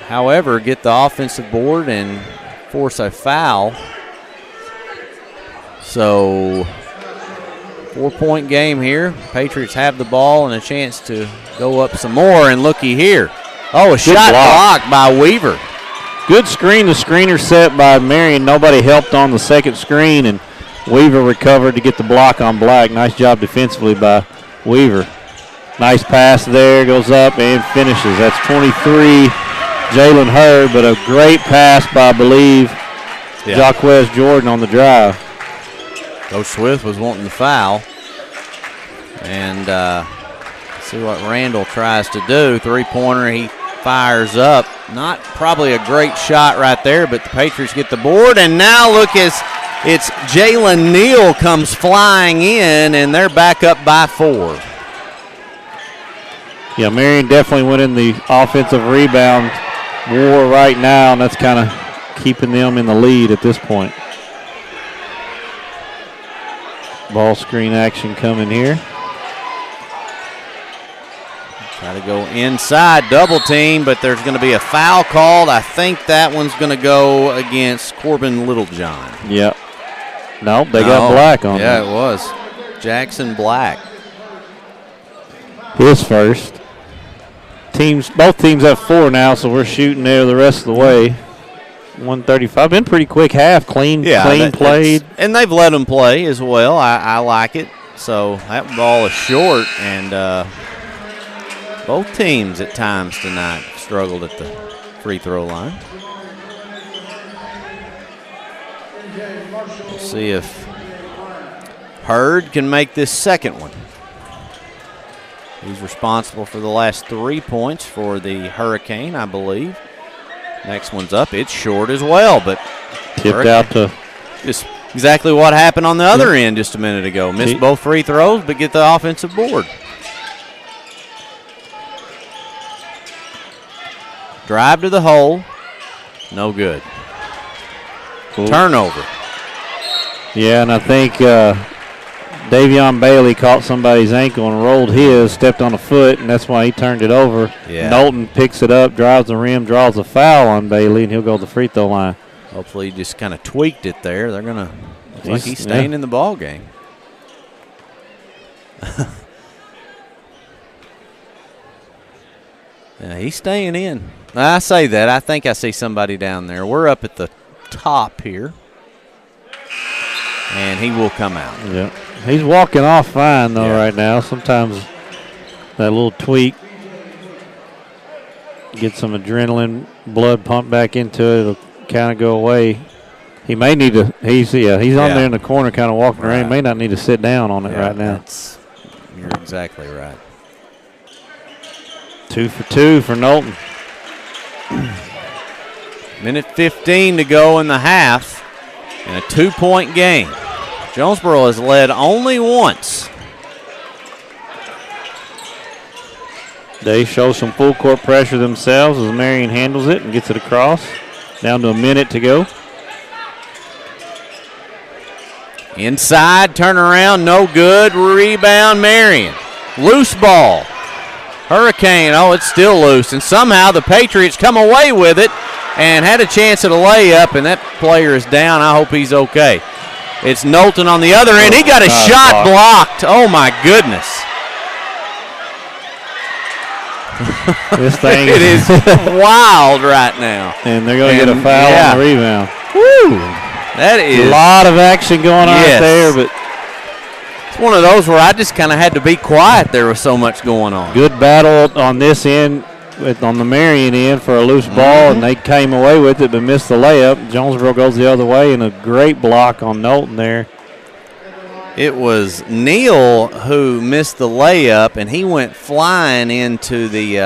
however, get the offensive board and force a foul. So, 4-point game here. Patriots have the ball and a chance to go up some more. And looky here. Oh, a shot blocked by Weaver. Good screen. The screener set by Marion. Nobody helped on the second screen, and Weaver recovered to get the block on Black. Nice job defensively by Weaver. Nice pass there, goes up and finishes. That's 23, Jalen Hurd, but a great pass by, I believe, Jaquez Jordan on the drive. Coach Swift was wanting the foul. And see what Randall tries to do. Three-pointer, he fires up. Not probably a great shot right there, but the Patriots get the board. And now look, it's Jalen Neal comes flying in, and they're back up by 4. Yeah, Marion definitely went in the offensive rebound war right now, and that's kind of keeping them in the lead at this point. Ball screen action coming here. Try to go inside, double team, but there's going to be a foul called. I think that one's going to go against Corbin Littlejohn. Yep. Nope, they got Black on Yeah, that. it was. Jackson Black. His first. Both teams have 4 now, so we're shooting there the rest of the way. 135. Been pretty quick half. Clean played. And they've let them play as well. I like it. So that ball is short, and both teams at times tonight struggled at the free throw line. We'll see if Hurd can make this second one. He's responsible for the last 3 points for the Hurricane, I believe. Next one's up. It's short as well, but tipped out to just exactly what happened on the other end just a minute ago. Missed both free throws, but get the offensive board. Drive to the hole. No good. Ooh. Turnover. Yeah, and I think Davion Bailey caught somebody's ankle and rolled his, stepped on a foot, and that's why he turned it over. Yeah. Knowlton picks it up, drives the rim, draws a foul on Bailey, and he'll go to the free throw line. Hopefully he just kind of tweaked it there. They're going to look like he's staying in the ball game. Yeah, he's staying in. I say that. I think I see somebody down there. We're up at the top here. And he will come out. Yeah. He's walking off fine, though, right now. Sometimes that little tweak, get some adrenaline, blood pumped back into it, it'll kind of go away. He may need to, he's on there in the corner kind of walking around. He may not need to sit down on it right now. You're exactly right. 2 for 2 for Knowlton. Minute 15 to go in the half in a 2-point game. Jonesboro has led only once. They show some full court pressure themselves as Marion handles it and gets it across. Down to a minute to go. Inside, turn around, no good. Rebound, Marion. Loose ball. Hurricane, it's still loose. And somehow the Patriots come away with it and had a chance at a layup, and that player is down. I hope he's okay. It's Knowlton on the other end. He got a shot blocked. Oh, my goodness. This thing it is wild right now. And they're going to get a foul on the rebound. Woo! That is a lot of action going on there, but It's one of those where I just kind of had to be quiet. There was so much going on. Good battle on this end, on the Marion end for a loose ball, and they came away with it but missed the layup. Jonesboro goes the other way, and a great block on Knowlton there. It was Neal who missed the layup, and he went flying into the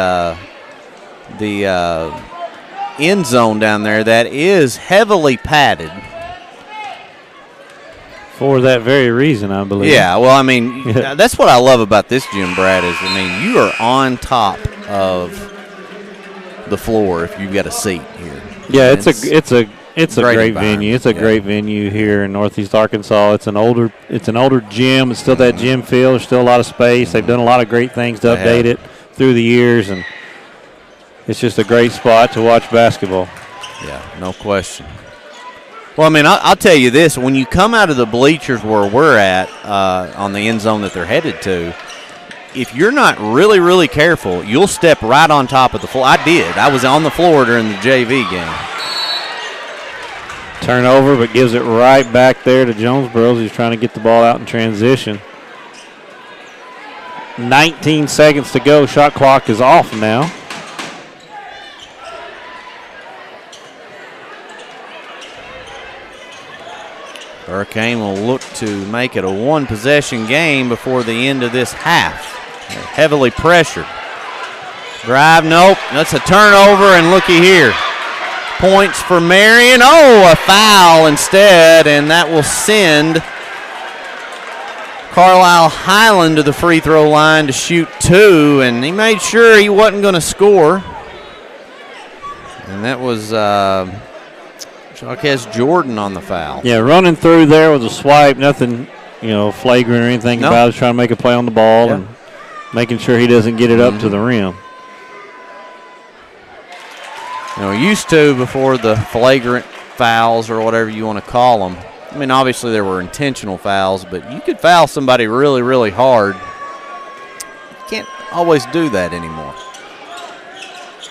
end zone down there that is heavily padded. For that very reason, I believe. Yeah, well, I mean, that's what I love about this gym, Brad, is, I mean, you are on top of the floor if you've got a seat here. Yeah, it's a great venue. It's a yeah. great venue here in Northeast Arkansas. It's an older gym. It's still that gym feel. There's still a lot of space. They've done a lot of great things to update it through the years, and it's just a great spot to watch basketball. Yeah, no question. Well, I mean, I'll tell you this. When you come out of the bleachers where we're at on the end zone that they're headed to, if you're not really, really careful, you'll step right on top of the floor. I did. I was on the floor during the JV game. Turnover, but gives it right back there to Jonesboro. He's trying to get the ball out in transition. 19 seconds to go. Shot clock is off now. Hurricane will look to make it a one-possession game before the end of this half. They're heavily pressured. Drive, nope. That's a turnover, and looky here. Points for Marion. Oh, a foul instead, and that will send Carlisle Highland to the free throw line to shoot two, and he made sure he wasn't going to score. And that was Chalkes Jordan on the foul. Yeah, running through there with a swipe, nothing, flagrant or anything about it. Trying to make a play on the ball and making sure he doesn't get it up to the rim. Used to, before the flagrant fouls or whatever you want to call them, I mean, obviously there were intentional fouls, but you could foul somebody really, really hard. You can't always do that anymore.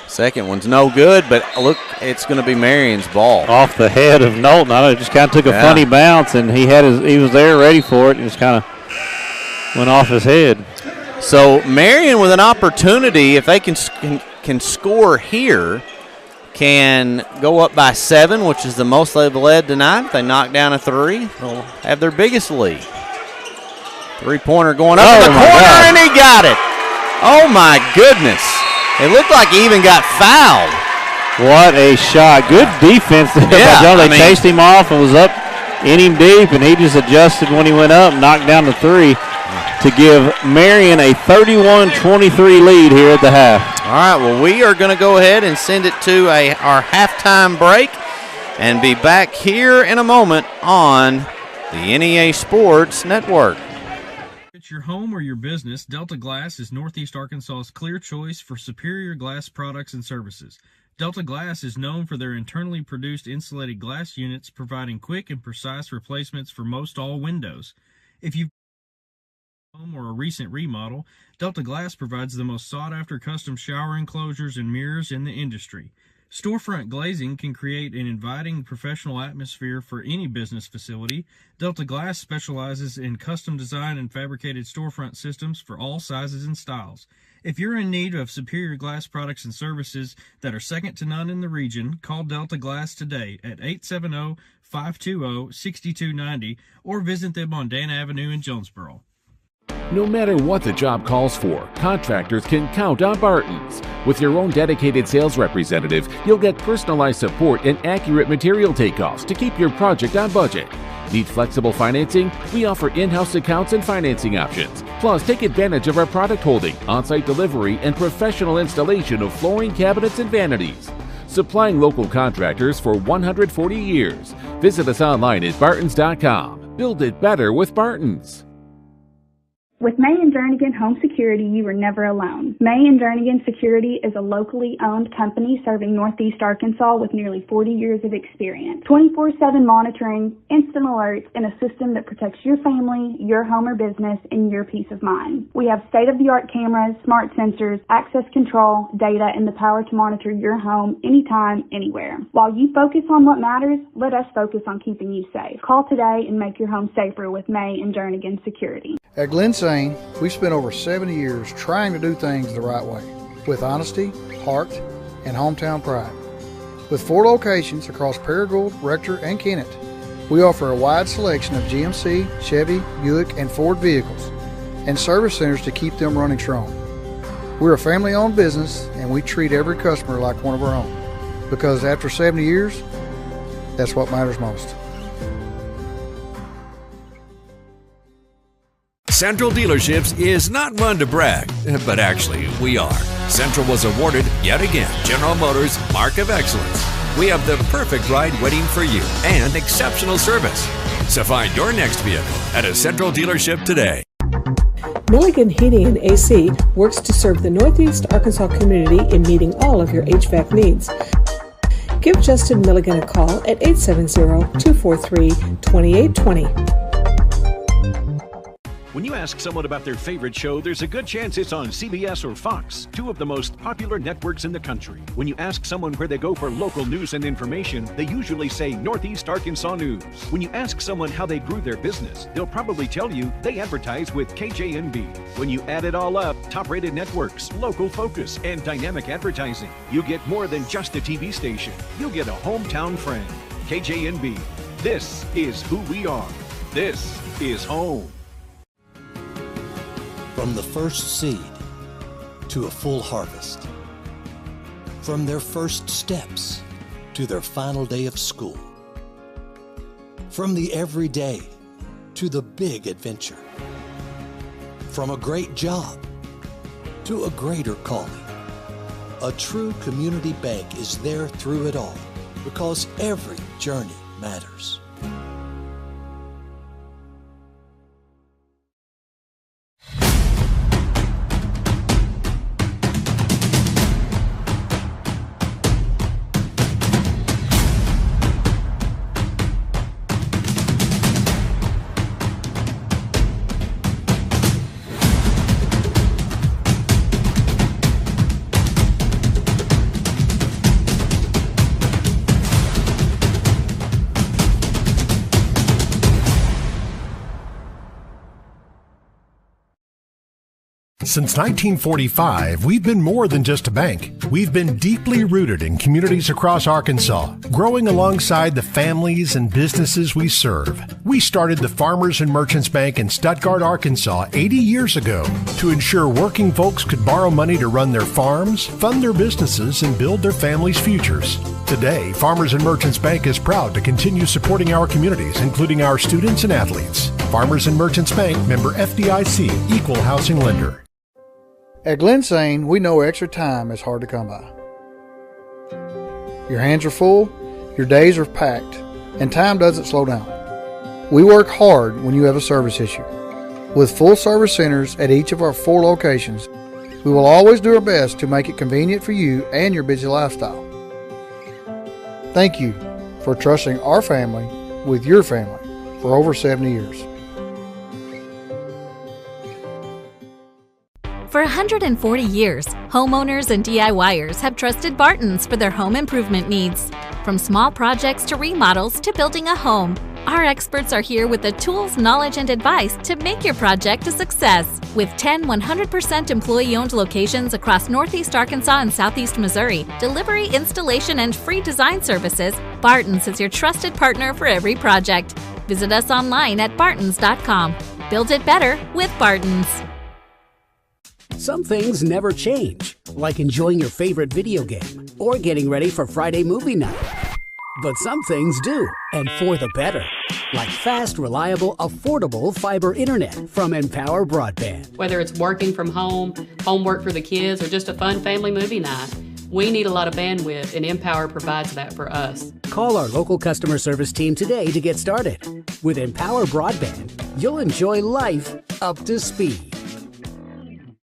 Second one's no good, but look, it's going to be Marion's ball. Off the head of Knowlton. I just kind of took a funny bounce, and he was there ready for it, and just kind of went off his head. So Marion with an opportunity, if they can score here, can go up by 7, which is the most they've led tonight. If they knock down a 3, they'll have their biggest lead. Three-pointer going up in the corner, and he got it. Oh, my goodness. It looked like he even got fouled. What a shot. Good defense there by Jones. They chased him off and was up in him deep, and he just adjusted when he went up, knocked down the 3 to give Marion a 31-23 lead here at the half. All right, well, we are going to go ahead and send it to our halftime break and be back here in a moment on the NEA Sports Network. It's your home or your business, Delta Glass is Northeast Arkansas's clear choice for superior glass products and services. Delta Glass is known for their internally produced insulated glass units, providing quick and precise replacements for most all windows. If you've home or a recent remodel, Delta Glass provides the most sought-after custom shower enclosures and mirrors in the industry. Storefront glazing can create an inviting professional atmosphere for any business facility. Delta Glass specializes in custom design and fabricated storefront systems for all sizes and styles. If you're in need of superior glass products and services that are second to none in the region, call Delta Glass today at 870-520-6290 or visit them on Dan Avenue in Jonesboro. No matter what the job calls for, contractors can count on Barton's. With your own dedicated sales representative, you'll get personalized support and accurate material takeoffs to keep your project on budget. Need flexible financing? We offer in-house accounts and financing options. Plus, take advantage of our product holding, on-site delivery, and professional installation of flooring, cabinets, and vanities. Supplying local contractors for 140 years. Visit us online at bartons.com. Build it better with Barton's. With May & Jernigan Home Security, you are never alone. May & Jernigan Security is a locally owned company serving Northeast Arkansas with nearly 40 years of experience. 24/7 monitoring, instant alerts, and a system that protects your family, your home or business, and your peace of mind. We have state-of-the-art cameras, smart sensors, access control, data, and the power to monitor your home anytime, anywhere. While you focus on what matters, let us focus on keeping you safe. Call today and make your home safer with May & Jernigan Security. At Glen Sane, we've spent over 70 years trying to do things the right way, with honesty, heart, and hometown pride. With 4 locations across Paragould, Rector, and Kennett, we offer a wide selection of GMC, Chevy, Buick, and Ford vehicles, and service centers to keep them running strong. We're a family-owned business, and we treat every customer like one of our own, because after 70 years, that's what matters most. Central Dealerships is not one to brag, but actually we are. Central was awarded, yet again, General Motors Mark of Excellence. We have the perfect ride waiting for you and exceptional service. So find your next vehicle at a Central dealership today. Milligan Heating and AC works to serve the Northeast Arkansas community in meeting all of your HVAC needs. Give Justin Milligan a call at 870-243-2820. When you ask someone about their favorite show, there's a good chance it's on CBS or Fox, 2 of the most popular networks in the country. When you ask someone where they go for local news and information, they usually say Northeast Arkansas News. When you ask someone how they grew their business, they'll probably tell you they advertise with KJNB. When you add it all up, top-rated networks, local focus, and dynamic advertising, you get more than just a TV station. You'll get a hometown friend. KJNB. This is who we are. This is home. From the first seed to a full harvest. From their first steps to their final day of school. From the everyday to the big adventure. From a great job to a greater calling. A true community bank is there through it all because every journey matters. Since 1945, we've been more than just a bank. We've been deeply rooted in communities across Arkansas, growing alongside the families and businesses we serve. We started the Farmers and Merchants Bank in Stuttgart, Arkansas 80 years ago to ensure working folks could borrow money to run their farms, fund their businesses, and build their families' futures. Today, Farmers and Merchants Bank is proud to continue supporting our communities, including our students and athletes. Farmers and Merchants Bank, member FDIC, equal housing lender. At Glen Sane, we know extra time is hard to come by. Your hands are full, your days are packed, and time doesn't slow down. We work hard when you have a service issue. With full service centers at each of our 4 locations, we will always do our best to make it convenient for you and your busy lifestyle. Thank you for trusting our family with your family for over 70 years. For 140 years, homeowners and DIYers have trusted Barton's for their home improvement needs. From small projects to remodels to building a home, our experts are here with the tools, knowledge, and advice to make your project a success. With 10 100% employee-owned locations across Northeast Arkansas and Southeast Missouri, delivery, installation, and free design services, Barton's is your trusted partner for every project. Visit us online at bartons.com. Build it better with Barton's. Some things never change, like enjoying your favorite video game or getting ready for Friday movie night. But some things do, and for the better, like fast, reliable, affordable fiber internet from Empower Broadband. Whether it's working from home, homework for the kids, or just a fun family movie night, we need a lot of bandwidth, and Empower provides that for us. Call our local customer service team today to get started. With Empower Broadband, you'll enjoy life up to speed.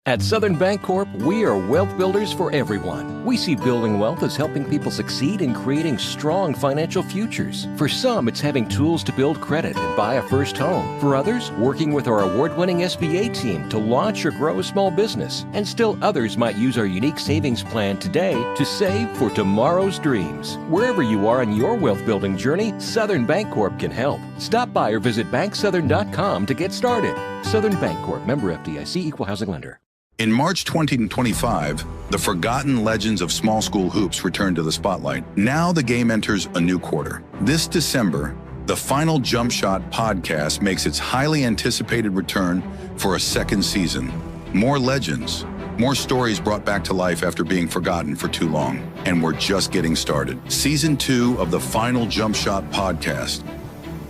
At Southern Bancorp, we are wealth builders for everyone. We see building wealth as helping people succeed in creating strong financial futures. For some, it's having tools to build credit and buy a first home. For others, working with our award-winning SBA team to launch or grow a small business. And still others might use our unique savings plan today to save for tomorrow's dreams. Wherever you are in your wealth building journey, Southern Bancorp can help. Stop by or visit banksouthern.com to get started. Southern Bancorp, member FDIC, equal housing lender. In March 2025, the forgotten legends of small school hoops return to the spotlight. Now the game enters a new quarter. This December, the Final Jump Shot podcast makes its highly anticipated return for a second season. More legends, more stories brought back to life after being forgotten for too long. And we're just getting started. Season 2 of the Final Jump Shot podcast,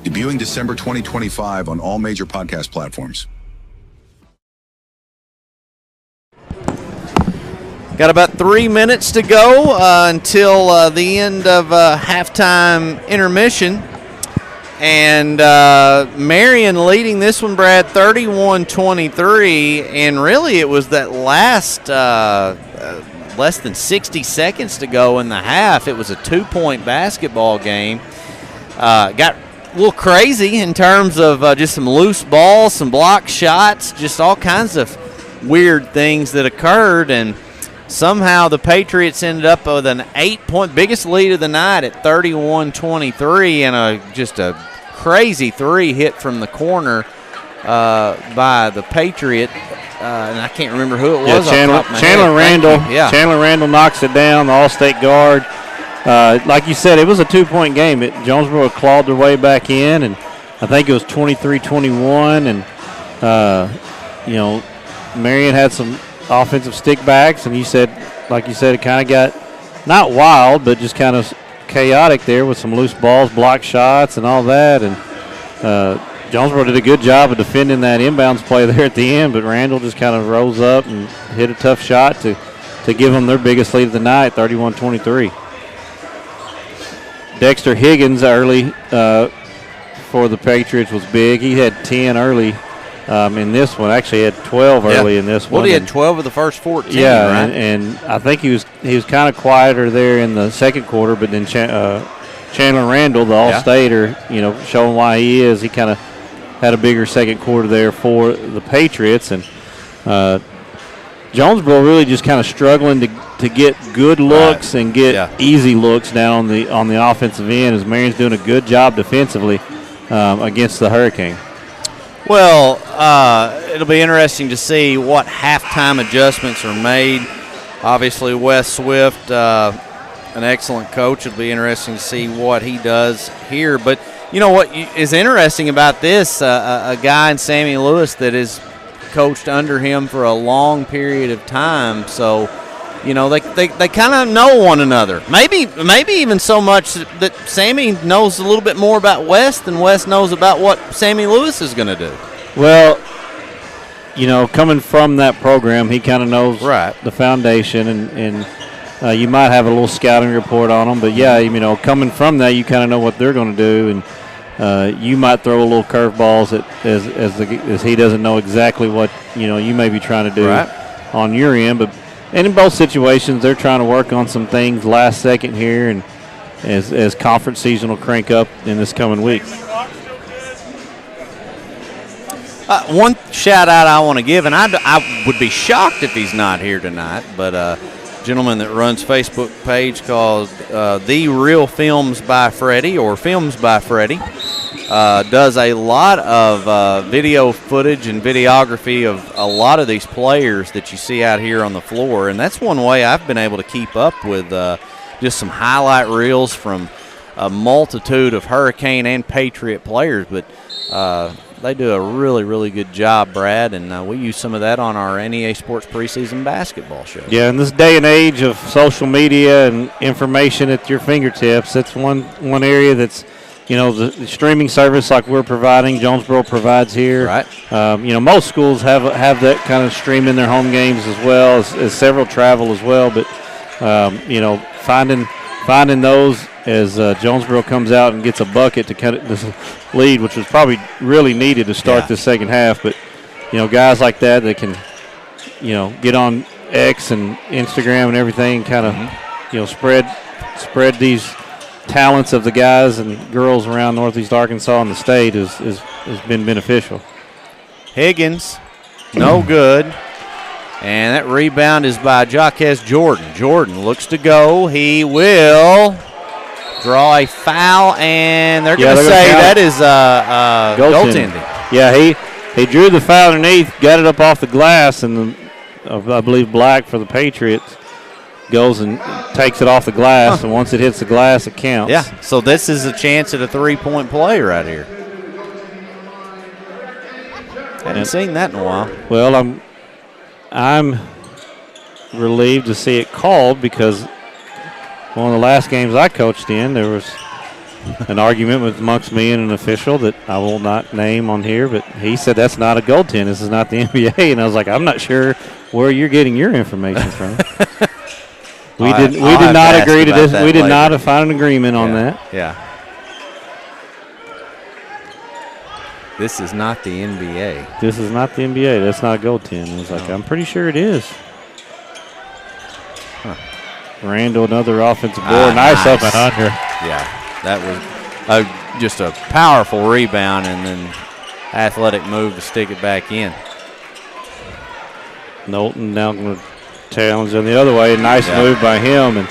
debuting December 2025 on all major podcast platforms. Got about 3 minutes to go until the end of halftime intermission. And Marion leading this one, Brad, 31-23. And really it was that last less than 60 seconds to go in the half. It was a 2-point basketball game. Got a little crazy in terms of just some loose balls, some blocked shots, just all kinds of weird things that occurred. And somehow the Patriots ended up with an 8-point, biggest lead of the night at 31-23, and just a crazy 3 hit from the corner by the Patriot. And I can't remember who it was. Chandler Randall. Yeah. Chandler Randall knocks it down, the All-State guard. Like you said, it was a 2-point game. Jonesboro clawed their way back in, and I think it was 23-21. And, Marion had some offensive stick backs, and like you said, it kind of got not wild, but just kind of chaotic there with some loose balls, blocked shots, and all that. And Jonesboro did a good job of defending that inbounds play there at the end, but Randall just kind of rose up and hit a tough shot to give them their biggest lead of the night, 31-23. Dexter Higgins early for the Patriots was big. He had 10 early. In this one, actually, he had 12 early in this one. Well, he had 12 of the first 14. Yeah, right? and I think he was kind of quieter there in the second quarter. But then Chandler Randall, the All-Stater, showing why he is. He kind of had a bigger second quarter there for the Patriots, and Jonesboro really just kind of struggling to get good looks and get easy looks down on the offensive end. As Marion's doing a good job defensively against the Hurricane. Well, it'll be interesting to see what halftime adjustments are made. Obviously, Wes Swift, an excellent coach. It'll be interesting to see what he does here. But you know what is interesting about this? A guy in Sammy Lewis that has coached under him for a long period of time. So, they kind of know one another. Maybe even so much that Sammy knows a little bit more about Wes than Wes knows about what Sammy Lewis is going to do. Well, coming from that program, he kind of knows the foundation, and you might have a little scouting report on them. But, coming from that, you kind of know what they're going to do, and you might throw a little curveballs as he doesn't know exactly what, you may be trying to do on your end. And in both situations, they're trying to work on some things last second here, and as conference season will crank up in this coming week. One shout out I want to give, and I would be shocked if he's not here tonight, but a gentleman that runs Facebook page called The Real Films by Freddie, or Films by Freddie, does a lot of video footage and videography of a lot of these players that you see out here on the floor, and that's one way I've been able to keep up with just some highlight reels from a multitude of Hurricane and Patriot players. But they do a really, really good job, Brad, and we use some of that on our NEA Sports preseason basketball show. Yeah, in this day and age of social media and information at your fingertips, that's one area that's, the streaming service like we're providing, Jonesboro provides here. Right. Most schools have that kind of stream in their home games as well, as several travel as well. But, finding those as Jonesboro comes out and gets a bucket to cut this lead, which was probably really needed to start this second half. But, guys like that can, get on X and Instagram and everything, kind of, spread these talents of the guys and girls around Northeast Arkansas and the state has been beneficial. Higgins, no good. And that rebound is by Jaquez Jordan. Jordan looks to go. He will draw a foul, and they're going to say that is goaltending. Yeah, He drew the foul underneath, got it up off the glass, and I believe Black for the Patriots goes and takes it off the glass, and once it hits the glass, it counts. Yeah, so this is a chance at a three-point play right here. Hadn't seen that in a while. Well, I'm relieved to see it called because one of the last games I coached in, there was an argument amongst me and an official that I will not name on here, but he said that's not a goaltend. This is not the NBA, and I was like, I'm not sure where you're getting your information from. We did not agree to this. We did not find an agreement on that. Yeah. This is not the NBA. This is not the NBA. That's not a goaltend. I was like, I'm pretty sure it is. Huh. Randall, another offensive board. Nice up and under. Yeah, that was just a powerful rebound and then athletic move to stick it back in. Knowlton now going to challenge on the other way. Nice move by him. And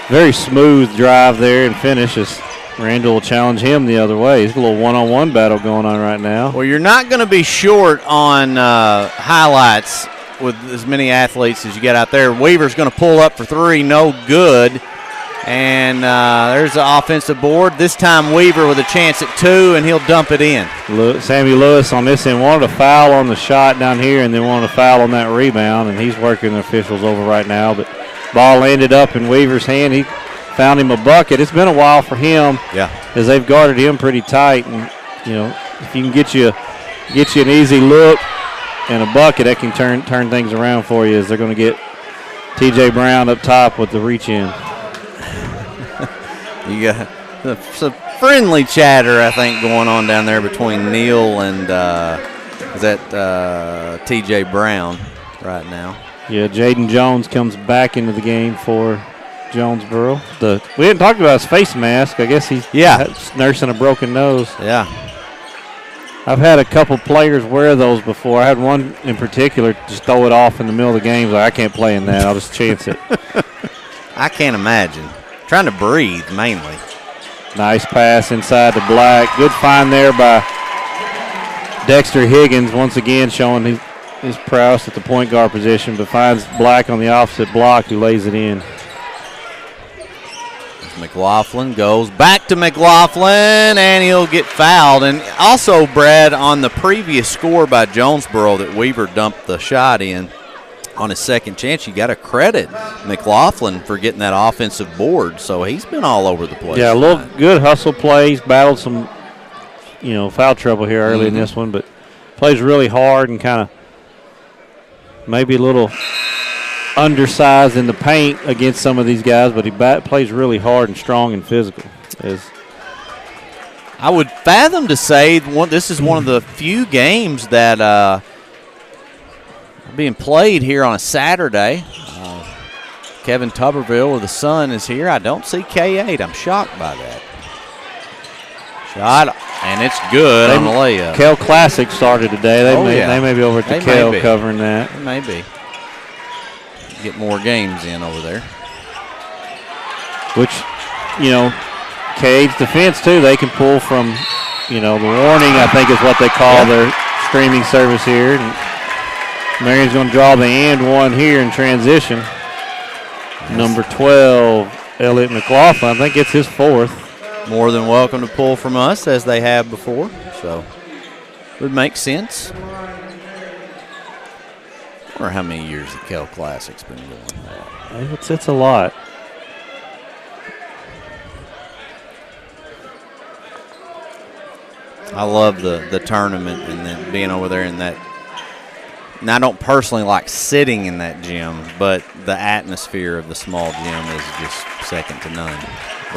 very smooth drive there and finishes. Randall will challenge him the other way. It's a little one-on-one battle going on right now. Well, you're not going to be short on highlights with as many athletes as you get out there. Weaver's going to pull up for three, no good. And there's the offensive board. This time Weaver with a chance at two, and he'll dump it in. Sammy Lewis on this end wanted a foul on the shot down here and then wanted a foul on that rebound, and he's working the officials over right now. But ball ended up in Weaver's hand. He found him a bucket. It's been a while for him. Yeah. As they've guarded him pretty tight, and if you can get you an easy look and a bucket, that can turn things around for you. As they're going to get T.J. Brown up top with the reach in. You got some friendly chatter, I think, going on down there between Neal and T.J. Brown right now. Yeah, Jaden Jones comes back into the game for Jonesboro. We hadn't talked about his face mask. I guess he's nursing a broken nose. Yeah. I've had a couple players wear those before. I had one in particular just throw it off in the middle of the game. Like, I can't play in that. I'll just chance it. I can't imagine. Trying to breathe, mainly. Nice pass inside to Black. Good find there by Dexter Higgins, once again showing his prowess at the point guard position, but finds Black on the opposite block, who lays it in. McLaughlin goes back to McLaughlin, and he'll get fouled. And also, Brad, on the previous score by Jonesboro that Weaver dumped the shot in on his second chance, you got to credit McLaughlin for getting that offensive board. So he's been all over the place. Yeah, a little good hustle plays, battled some, foul trouble here early in this one, but plays really hard and kind of maybe a little undersized in the paint against some of these guys, but he plays really hard and strong and physical. I would fathom to say this is one of the few games that are being played here on a Saturday. Kevin Tuberville with the Sun is here. I don't see K8. I'm shocked by that. Shot, and it's good on the layup. Kell Classic started today. They may be over at the Kell covering that. It may be. Get more games in over there. Which, K8's defense, too, they can pull from, the warning, I think is what they call their streaming service here. And Marion's going to draw the and one here in transition. Yes. Number 12, Elliott McLaughlin. I think it's his fourth. More than welcome to pull from us, as they have before. So, would make sense. I wonder how many years the Kell Classic's been going. It's a lot. I love the tournament and then being over there in that. And I don't personally like sitting in that gym, but the atmosphere of the small gym is just second to none.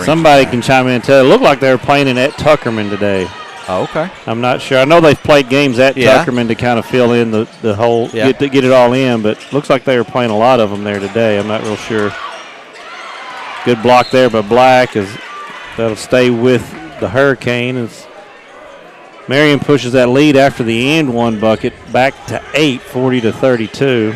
Somebody can chime in and tell. It looked like they were playing in at Tuckerman today. Oh, okay. I'm not sure. I know they've played games at Tuckerman to kind of fill in the whole, get it all in, but looks like they were playing a lot of them there today. I'm not real sure. Good block there by Black. That'll stay with the Hurricane as Marion pushes that lead after the and one bucket back to 8, 40-32.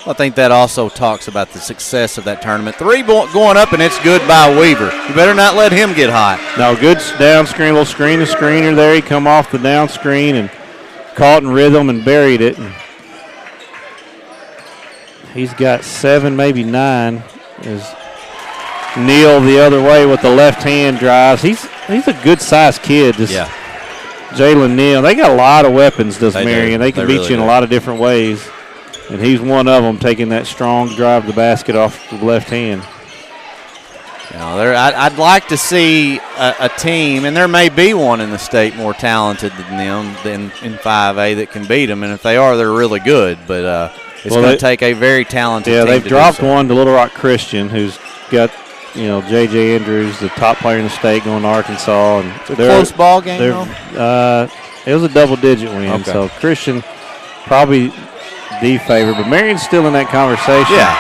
I think that also talks about the success of that tournament. 3 going up, and it's good by Weaver. You better not let him get hot. No, good down screen, little screen to screener there. He come off the down screen and caught in rhythm and buried it. And he's got 7, maybe 9. As Neal the other way with the left hand drives. He's a good-sized kid. Yeah. Jalen Neal. They got a lot of weapons, does They Marion. do. They can They beat really you in do. a lot of different ways. And he's one of them, taking that strong drive to the basket off the left hand. You know, I'd like to see a team, and there may be one in the state more talented than them in 5A that can beat them. And if they are, they're really good. But it's going to take a very talented team. Yeah, they've to dropped do so. one to Little Rock Christian, who's got, J.J. Andrews, the top player in the state, going to Arkansas. And It's a close ball game, it was a double-digit win. Okay. So Christian probably the favorite, but Marion's still in that conversation. Yeah.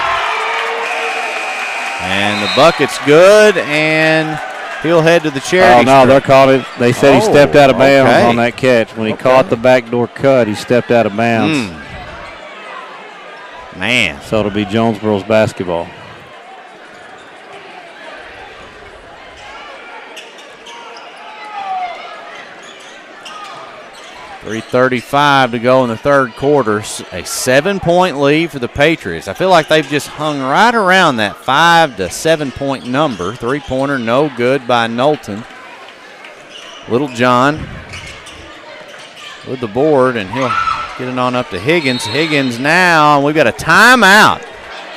And the bucket's good, and he'll head to the charity. Oh, no, stripe. they're calling it. They said he stepped out of bounds okay. on that catch. When he caught the backdoor cut, he stepped out of bounds. Man. So it'll be Jonesboro's basketball. .335 to go in the third quarter. A 7-point lead for the Patriots. I feel like they've just hung right around that 5 to 7 point number. 3-pointer, no good by Knowlton. Little John with the board, and he'll get it on up to Higgins. Higgins now, and we've got a timeout.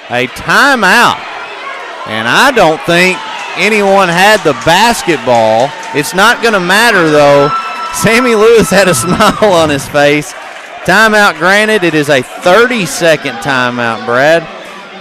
A timeout. And I don't think anyone had the basketball. It's not going to matter, though. Sammy Lewis had a smile on his face. Timeout granted. It is a 30-second timeout, Brad.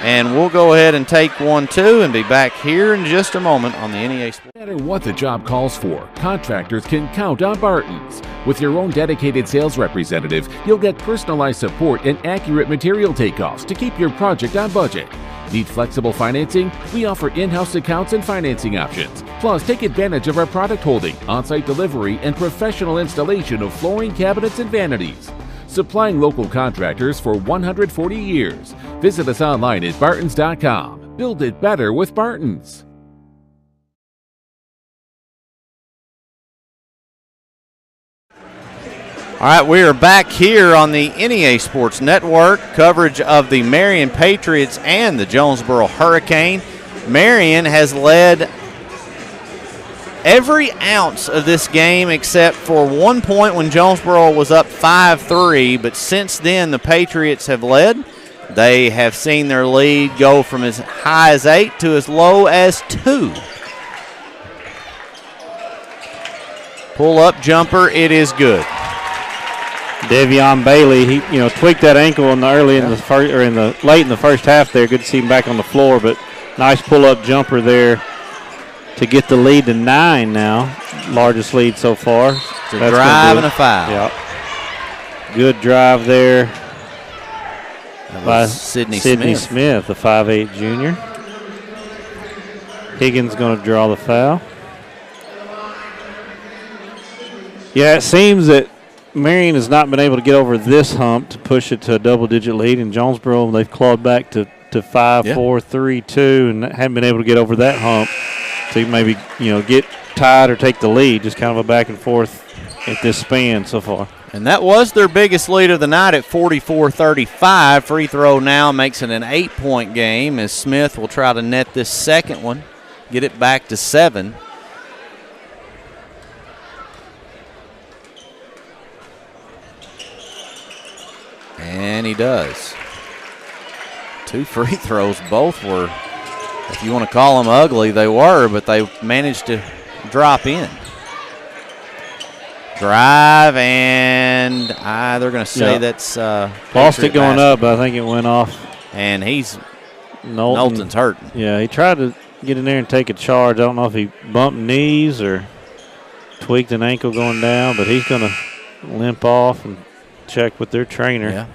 And we'll go ahead and take 1-2 and be back here in just a moment on the NEA Sports. No matter what the job calls for, contractors can count on Barton's. With your own dedicated sales representative, you'll get personalized support and accurate material takeoffs to keep your project on budget. Need flexible financing? We offer in-house accounts and financing options. Plus, take advantage of our product holding, on-site delivery, and professional installation of flooring, cabinets, and vanities. Supplying local contractors for 140 years. Visit us online at bartons.com. Build it better with Barton's. All right, we are back here on the NEA Sports Network. Coverage of the Marion Patriots and the Jonesboro Hurricane. Marion has led every ounce of this game except for 1 point when Jonesboro was up 5-3. But since then, the Patriots have led. They have seen their lead go from as high as 8 to as low as 2. Pull-up jumper, it is good. Devion Bailey, he tweaked that ankle in the late in the first half there. Good to see him back on the floor, but nice pull-up jumper there to get the lead to 9 now. Largest lead so far. It's a drive and a foul. Yep. Good drive there by Sidney Smith, the 5'8" junior. Higgins going to draw the foul. Yeah, it seems that Marion has not been able to get over this hump to push it to a double-digit lead. In Jonesboro, they've clawed back to 5-4-3-2, and haven't been able to get over that hump to maybe get tied or take the lead. Just kind of a back and forth at this span so far. And that was their biggest lead of the night at 44-35. Free throw now makes it an 8-point game as Smith will try to net this second one, get it back to 7. And he does. 2 free throws, both were, if you want to call them ugly, they were, but they managed to drop in. Drive, and they're going to say that's lost it going up, but I think it went off. And Knowlton's hurting. Yeah, he tried to get in there and take a charge. I don't know if he bumped knees or tweaked an ankle going down, but he's going to limp off and check with their trainer. Yeah.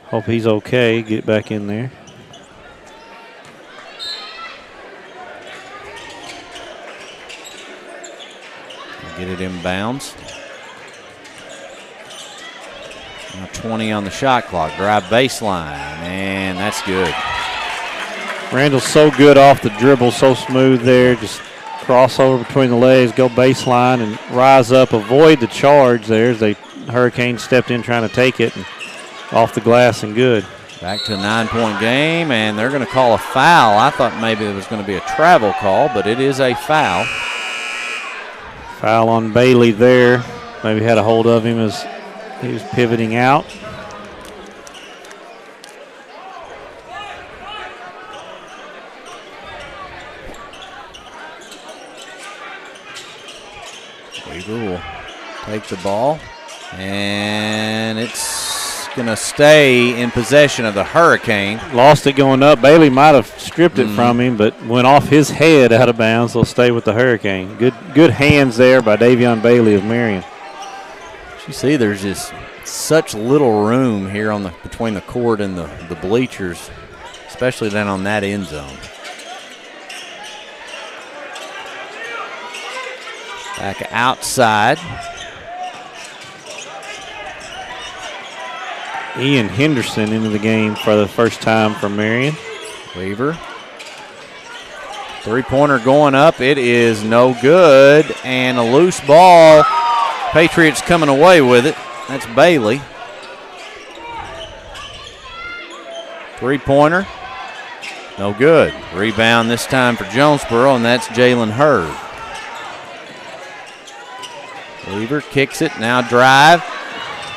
Hope he's okay. Get back in there. Get it in bounds. Now 20 on the shot clock. Drive baseline, and that's good. Randall's so good off the dribble, so smooth there. Just crossover between the legs, go baseline, and rise up, avoid the charge there as the Hurricanes stepped in trying to take it, and off the glass and good. Back to a 9-point game, and they're going to call a foul. I thought maybe there was going to be a travel call, but it is a foul. Foul on Bailey there. Maybe had a hold of him as he was pivoting out. Weaver will take the ball, and it's going to stay in possession of the Hurricane. Lost it going up. Bailey might have stripped it from him, but went off his head out of bounds. They'll stay with the Hurricane. Good hands there by Davion Bailey of Marion. You see there's just such little room here on between the court and the bleachers, especially down on that end zone. Back outside. Ian Henderson into the game for the first time for Marion. Weaver. Three-pointer going up. It is no good. And a loose ball. Patriots coming away with it. That's Bailey. Three-pointer. No good. Rebound this time for Jonesboro, and that's Jalen Hurd. Weaver kicks it. Now drive.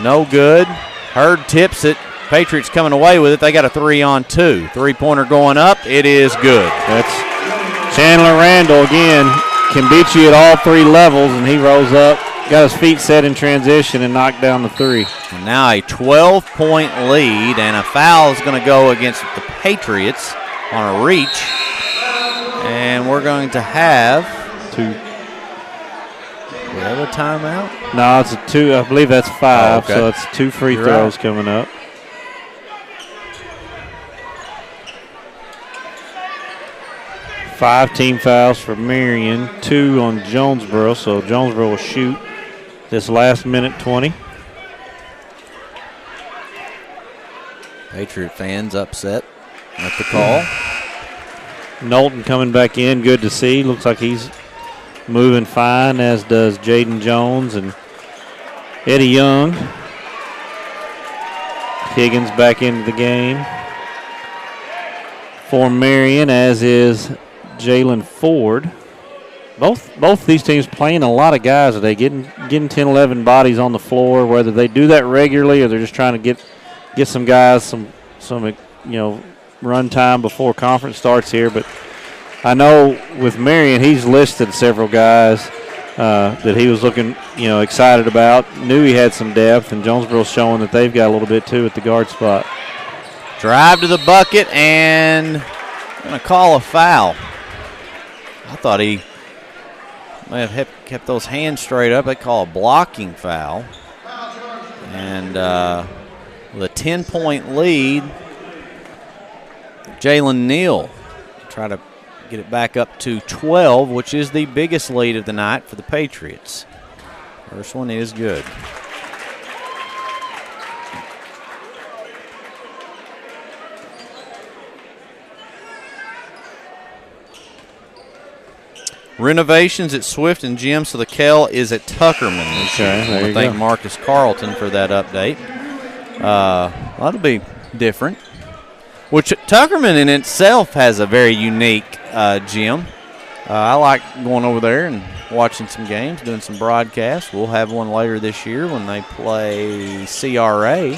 No good. Hurd tips it. Patriots coming away with it. They got a 3-on-2. Three-pointer going up. It is good. That's Chandler Randall again. Can beat you at all three levels, and he rose up, got his feet set in transition, and knocked down the three. And now a 12-point lead, and a foul is going to go against the Patriots on a reach. And we're going to have two. We have a timeout? No, it's a two. I believe that's five, okay. So it's two free throws coming up. Five team fouls for Marion, 2 on Jonesboro, so Jonesboro will shoot this last minute 20. Patriot fans upset at the call. Knowlton coming back in, good to see. Looks like he's moving fine, as does Jaden Jones and Eddie Young. Higgins back into the game for Marion, as is Jalen Ford. Both these teams playing a lot of guys today, getting 10, 11 bodies on the floor. Whether they do that regularly or they're just trying to get some guys some run time before conference starts here. But I know with Marion, he's listed several guys that he was looking excited about. Knew he had some depth, and Jonesboro's showing that they've got a little bit too at the guard spot. Drive to the bucket, and going to call a foul. I thought he may have kept those hands straight up. They call a blocking foul. And with a 10-point lead, Jalen Neal try to get it back up to 12, which is the biggest lead of the night for the Patriots. First one is good. Renovations at Swift and Gym, so the Kell is at Tuckerman this year. I want to thank Marcus Carlton for that update. That'll be different. Which Tuckerman in itself has a very unique gym. I like going over there and watching some games, doing some broadcasts. We'll have one later this year when they play CRA.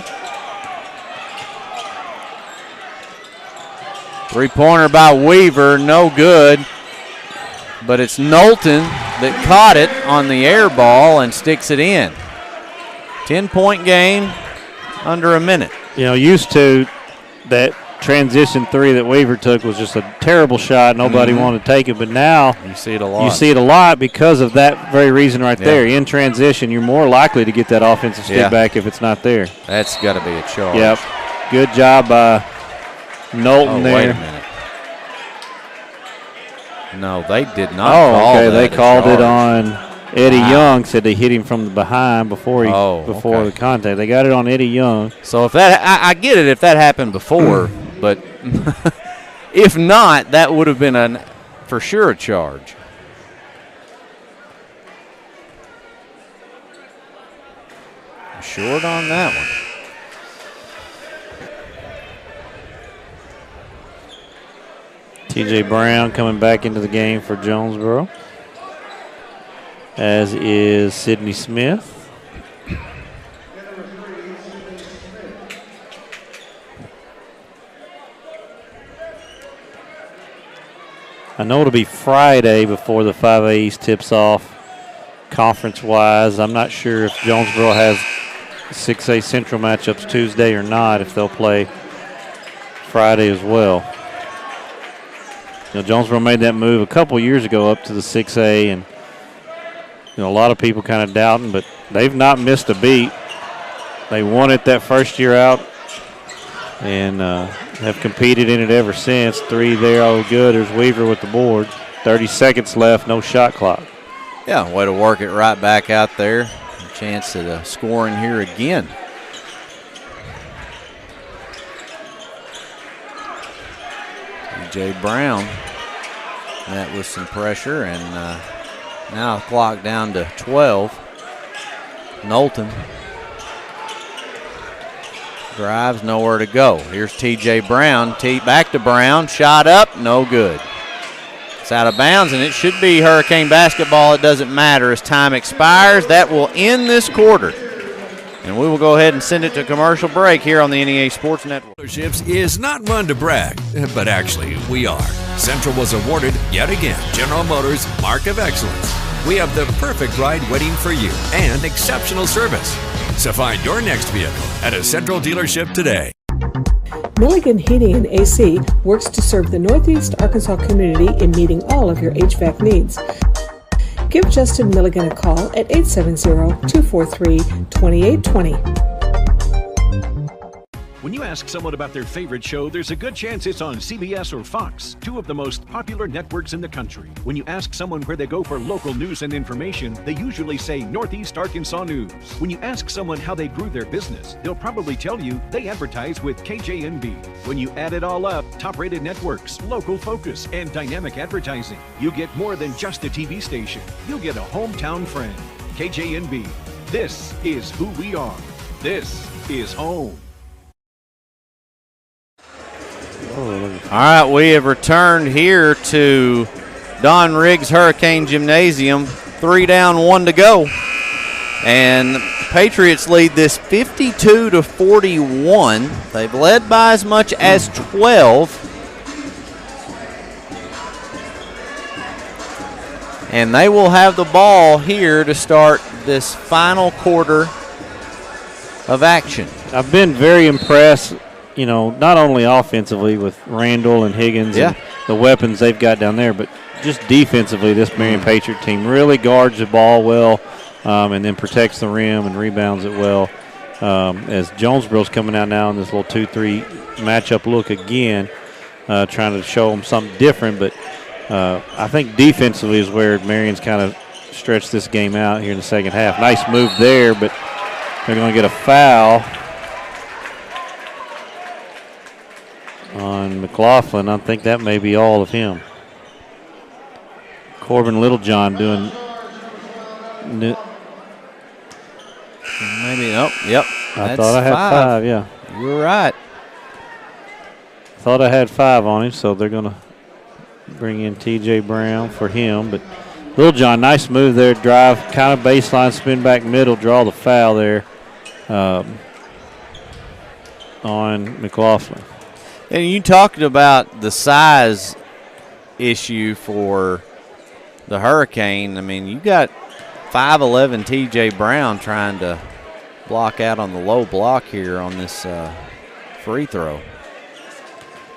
Three-pointer by Weaver, no good. But it's Knowlton that caught it on the air ball and sticks it in. 10-point game, under a minute. Used to that transition three that Weaver took was just a terrible shot. Nobody wanted to take it, but now you see it a lot. You see it a lot because of that very reason right there. In transition, you're more likely to get that offensive stick back if it's not there. That's got to be a charge. Yep. Good job by Knowlton there. Wait a minute. No, they did not call that they called it on Eddie Young said they hit him from the behind before the contact. They got it on Eddie Young. So if that, I get it if that happened before, but if not, that would have been for sure a charge. Short on that one. TJ Brown coming back into the game for Jonesboro, as is Sidney Smith. I know it'll be Friday before the 5A East tips off conference-wise. I'm not sure if Jonesboro has 6A Central matchups Tuesday or not, if they'll play Friday as well. Jonesboro made that move a couple years ago up to the 6A, and a lot of people kind of doubting, but they've not missed a beat. They won it that first year out and have competed in it ever since. 3 there, all good. There's Weaver with the board. 30 seconds left, no shot clock. Yeah, way to work it right back out there. A chance at scoring here again. TJ Brown met with some pressure, and now clock down to 12. Knowlton drives, nowhere to go. Here's TJ Brown, back to Brown, shot up, no good. It's out of bounds, and it should be Hurricane basketball. It doesn't matter as time expires. That will end this quarter. And we will go ahead and send it to commercial break here on the NEA Sports Network. Dealerships is not one to brag, but actually we are. Central was awarded, yet again, General Motors Mark of Excellence. We have the perfect ride waiting for you and exceptional service. So find your next vehicle at a Central dealership today. Milligan Heating and AC works to serve the Northeast Arkansas community in meeting all of your HVAC needs. Give Justin Milligan a call at 870-243-2820. When you ask someone about their favorite show, there's a good chance it's on CBS or Fox, 2 of the most popular networks in the country. When you ask someone where they go for local news and information, they usually say Northeast Arkansas News. When you ask someone how they grew their business, they'll probably tell you they advertise with KJNB. When you add it all up, top-rated networks, local focus, and dynamic advertising, you get more than just a TV station. You'll get a hometown friend. KJNB. This is who we are. This is home. All right, we have returned here to Don Riggs Hurricane Gymnasium. 3 down, 1 to go. And the Patriots lead this 52-41. They've led by as much as 12. And they will have the ball here to start this final quarter of action. I've been very impressed, not only offensively with Randall and Higgins and the weapons they've got down there, but just defensively, this Marion Patriot team really guards the ball well and then protects the rim and rebounds it well. As Jonesboro's coming out now in this little 2-3 matchup look again, trying to show them something different. But I think defensively is where Marion's kind of stretched this game out here in the second half. Nice move there, but they're going to get a foul on McLaughlin. I think that may be all of him. Corbin Littlejohn doing maybe. Oh, yep. I thought I had 5. Yeah, you were right. Thought I had 5 on him, so they're going to bring in TJ Brown for him. But Littlejohn, nice move there. Drive, kind of baseline, spin back middle, draw the foul there on McLaughlin. And you talked about the size issue for the Hurricane. I mean, you got 5'11" TJ Brown trying to block out on the low block here on this free throw.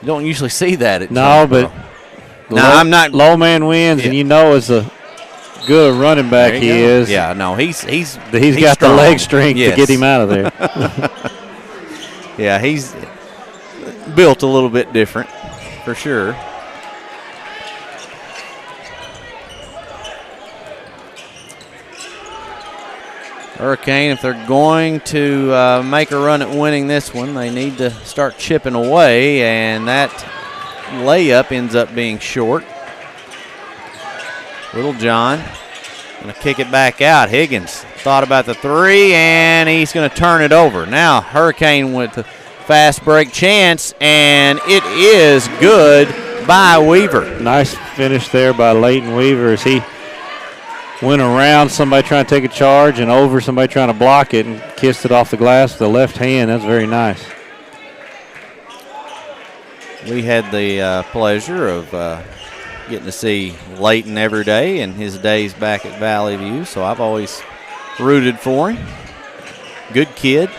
You don't usually see that at Jonesboro. But I'm not. Low man wins, and it's a good running back he is. Yeah, no, he's got strong. The leg strength to get him out of there. Yeah, he's built a little bit different, for sure. Hurricane, if they're going to make a run at winning this one, they need to start chipping away, and that layup ends up being short. Littlejohn going to kick it back out. Higgins thought about the three, and he's going to turn it over. Now Hurricane with the fast break chance, and it is good by Weaver. Nice finish there by Leighton Weaver as he went around somebody trying to take a charge and over somebody trying to block it and kissed it off the glass with the left hand. That's very nice. We had the pleasure of getting to see Leighton every day in his days back at Valley View, so I've always rooted for him. Good kid.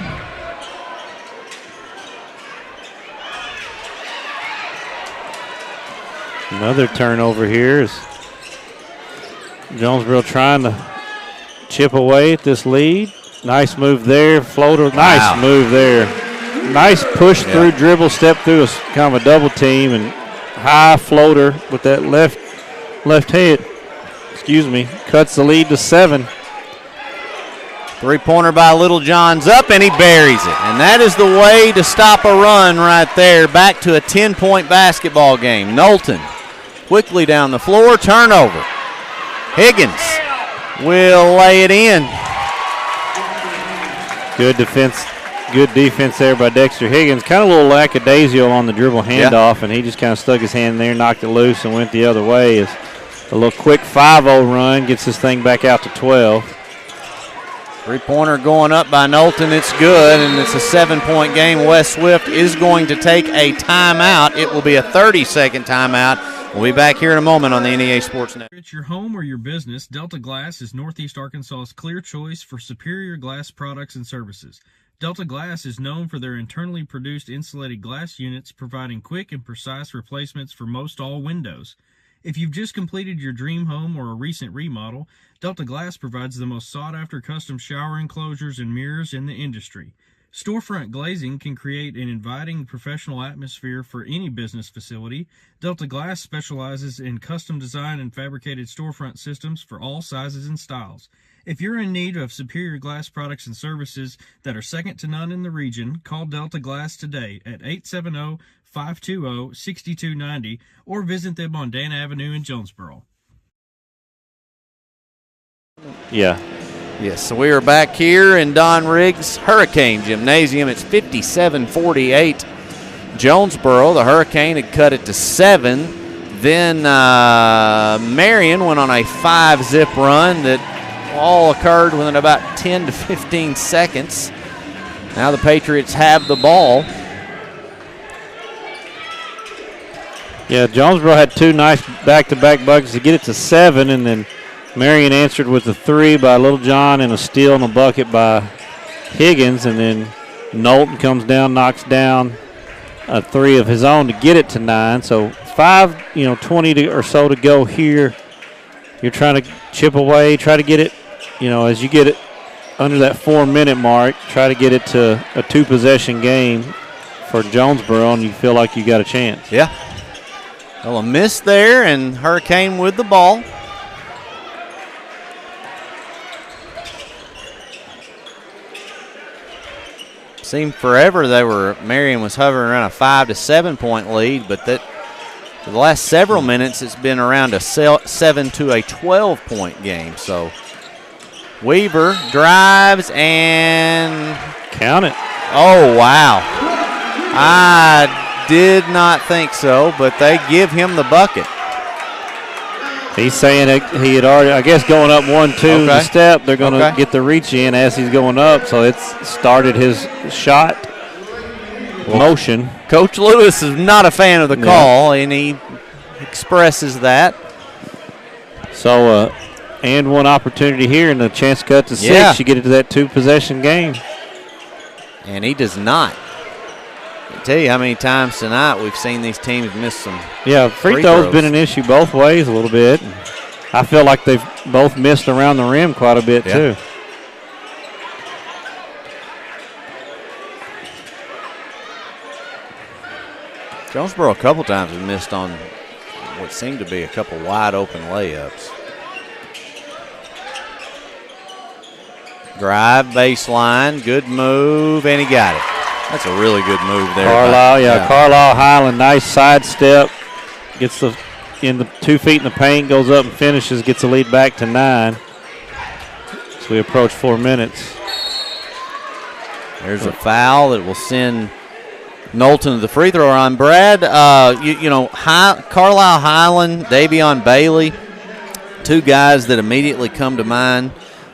Another turnover here is Jonesboro trying to chip away at this lead. Nice move there, floater. Wow. Nice move there. Nice push through, dribble, step through, kind of a double team, and high floater with that left hand. Excuse me, cuts the lead to 7. Three-pointer by Littlejohn's up, and he buries it. And that is the way to stop a run right there. Back to a 10-point basketball game. Knowlton quickly down the floor, turnover. Higgins will lay it in. Good defense there by Dexter Higgins. Kind of a little lackadaisical on the dribble handoff, and he just kind of stuck his hand there, knocked it loose, and went the other way. As a little quick 5-0 run gets this thing back out to 12. Three-pointer going up by Knowlton. It's good, and it's a 7-point game. Wes Swift is going to take a timeout. It will be a 30-second timeout. We'll be back here in a moment on the NEA Sports Network. It's your home or your business, Delta Glass is Northeast Arkansas's clear choice for superior glass products and services. Delta Glass is known for their internally produced insulated glass units, providing quick and precise replacements for most all windows. If you've just completed your dream home or a recent remodel, Delta Glass provides the most sought-after custom shower enclosures and mirrors in the industry. Storefront glazing can create an inviting professional atmosphere for any business facility. Delta Glass specializes in custom design and fabricated storefront systems for all sizes and styles. If you're in need of superior glass products and services that are second to none in the region, call Delta Glass today at 870-520-6290 or visit them on Dan Avenue in Jonesboro. Yeah. Yes, so we are back here in Don Riggs Hurricane Gymnasium. It's 57-48. Jonesboro, the Hurricane had cut it to 7. Then Marion went on a 5-zip run that all occurred within about 10 to 15 seconds. Now the Patriots have the ball. Yeah, Jonesboro had 2 nice back-to-back buckets to get it to 7, and then Marion answered with a 3 by Littlejohn and a steal and a bucket by Higgins, and then Knowlton comes down, knocks down a 3 of his own to get it to 9. So 20 or so to go here. You're trying to chip away, try to get it, as you get it under that 4-minute mark, try to get it to a 2-possession game for Jonesboro, and you feel like you got a chance. Yeah. Well, a miss there, and Hurricane with the ball. Seemed forever Marion was hovering around a 5 to 7 point lead, but that for the last several minutes it's been around a 7 to a 12 point game. So Weaver drives and count it. Oh, wow. I did not think so, but they give him the bucket. He's saying that he had already, I guess, going up 1-2 the step. They're going to get the reach in as he's going up, so it's started his shot motion. Coach Lewis is not a fan of the call, and he expresses that. So, and one opportunity here, and a chance to cut to 6. You get it to that 2-possession game. And he does not. I tell you how many times tonight we've seen these teams miss some free throws been an issue both ways a little bit. I feel like they've both missed around the rim quite a bit too. Jonesboro a couple times have missed on what seemed to be a couple wide open layups. Drive, baseline, good move, and he got it. That's a really good move there. Carlisle, Carlisle Highland, nice sidestep. Gets the 2 feet in the paint, goes up and finishes, gets the lead back to 9. So we approach 4 minutes. There's a foul that will send Knowlton to the free throw line. Brad, Carlisle Highland, Davion Bailey, two guys that immediately come to mind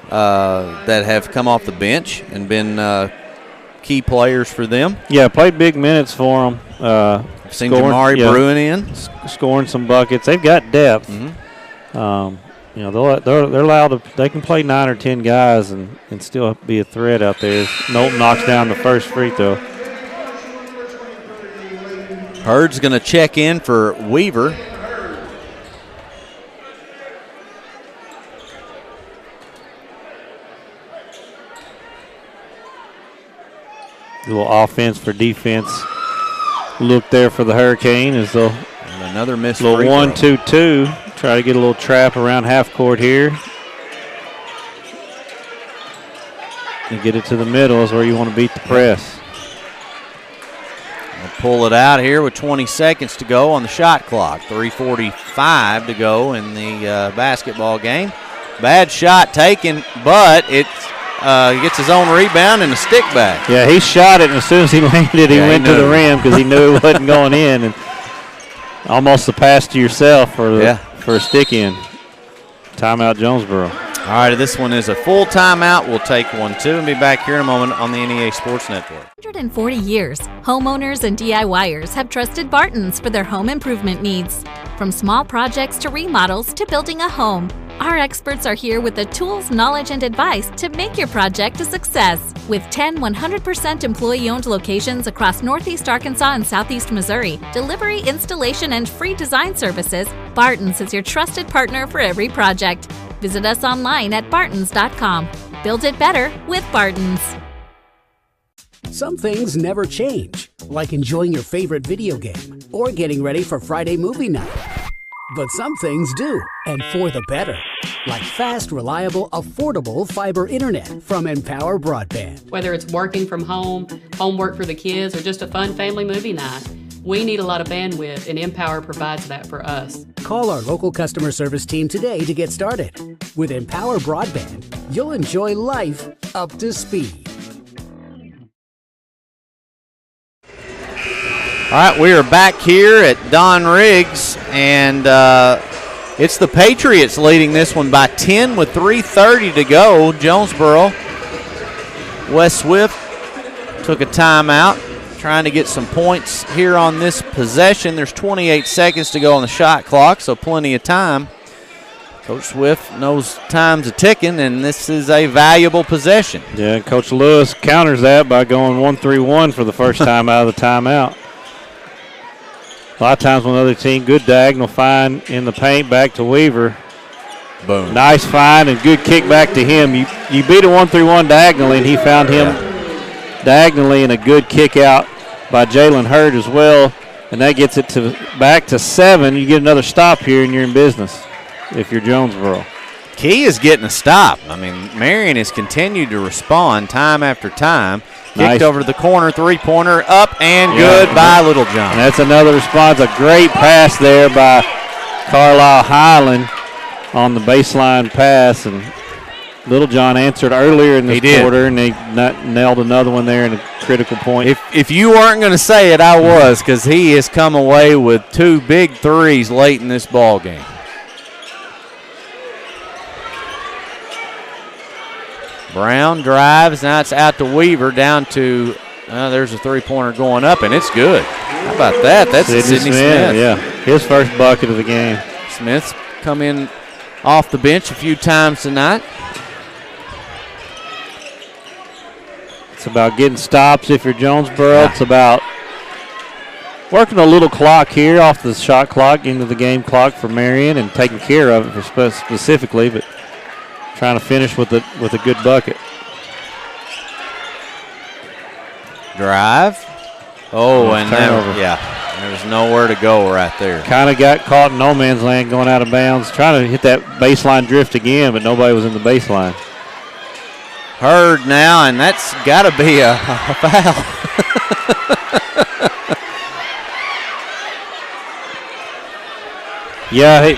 that have come off the bench and been key players for them. Yeah, played big minutes for them. Seen Jamari Bruin in. Scoring some buckets. They've got depth. They're allowed to. They can play 9 or 10 guys and still be a threat out there. Knowlton knocks down the first free throw. Hurd's going to check in for Weaver. A little offense for defense. Look there for the Hurricane as they'll another miss. Little 1-2-2. Try to get a little trap around half court here. And get it to the middle is where you want to beat the press. We'll pull it out here with 20 seconds to go on the shot clock. 3:45 to go in the basketball game. Bad shot taken, but he gets his own rebound and a stick back. Yeah, he shot it, and as soon as he landed, he went to the rim because he knew it wasn't going in. And almost a pass to yourself for a stick in. Timeout, Jonesboro. All right, this one is a full timeout. We'll take 1-2 and be back here in a moment on the NEA Sports Network. 140 years, homeowners and DIYers have trusted Barton's for their home improvement needs. From small projects to remodels to building a home, our experts are here with the tools, knowledge, and advice to make your project a success. With 10 100% employee-owned locations across Northeast Arkansas and Southeast Missouri, delivery, installation, and free design services, Barton's is your trusted partner for every project. Visit us online at bartons.com. Build it better with Barton's. Some things never change, like enjoying your favorite video game or getting ready for Friday movie night. But some things do, and for the better, like fast, reliable, affordable fiber internet from Empower Broadband. Whether it's working from home, homework for the kids, or just a fun family movie night, we need a lot of bandwidth, and Empower provides that for us. Call our local customer service team today to get started. With Empower Broadband, you'll enjoy life up to speed. All right, we are back here at Don Riggs, and it's the Patriots leading this one by 10 with 3:30 to go. Jonesboro. Wes Swift took a timeout, trying to get some points here on this possession. There's 28 seconds to go on the shot clock, so plenty of time. Coach Swift knows time's a ticking, and this is a valuable possession. Yeah, Coach Lewis counters that by going 1-3-1 for the first time out of the timeout. A lot of times when the other team, good diagonal find in the paint, back to Weaver. Boom. Nice find and good kick back to him. You beat a 1-3-1 diagonally, and he found him diagonally, and a good kick out by Jalen Hurd as well. And that gets it back to 7. You get another stop here, and you're in business if you're Jonesboro. Key is getting a stop. I mean, Marion has continued to respond time after time. Kicked over to the corner, three-pointer, up and good by Little John. And that's another response. A great pass there by Carlisle Highland on the baseline pass. And Little John answered earlier in this quarter, and they nailed another one there in a critical point. If you weren't going to say it, I was, because he has come away with 2 big threes late in this ball game. Brown drives, now it's out to Weaver, down to, there's a three-pointer going up, and it's good. How about that? That's Sidney Smith. Yeah, his first bucket of the game. Smith's come in off the bench a few times tonight. It's about getting stops if you're Jonesboro. It's about working a little clock here off the shot clock into the game clock for Marion and taking care of it specifically, but trying to finish with a good bucket. Drive. Oh, and turnover. There's nowhere to go right there. Kind of got caught in no man's land going out of bounds. Trying to hit that baseline drift again, but nobody was in the baseline. Heard now, and that's got to be a foul. Yeah,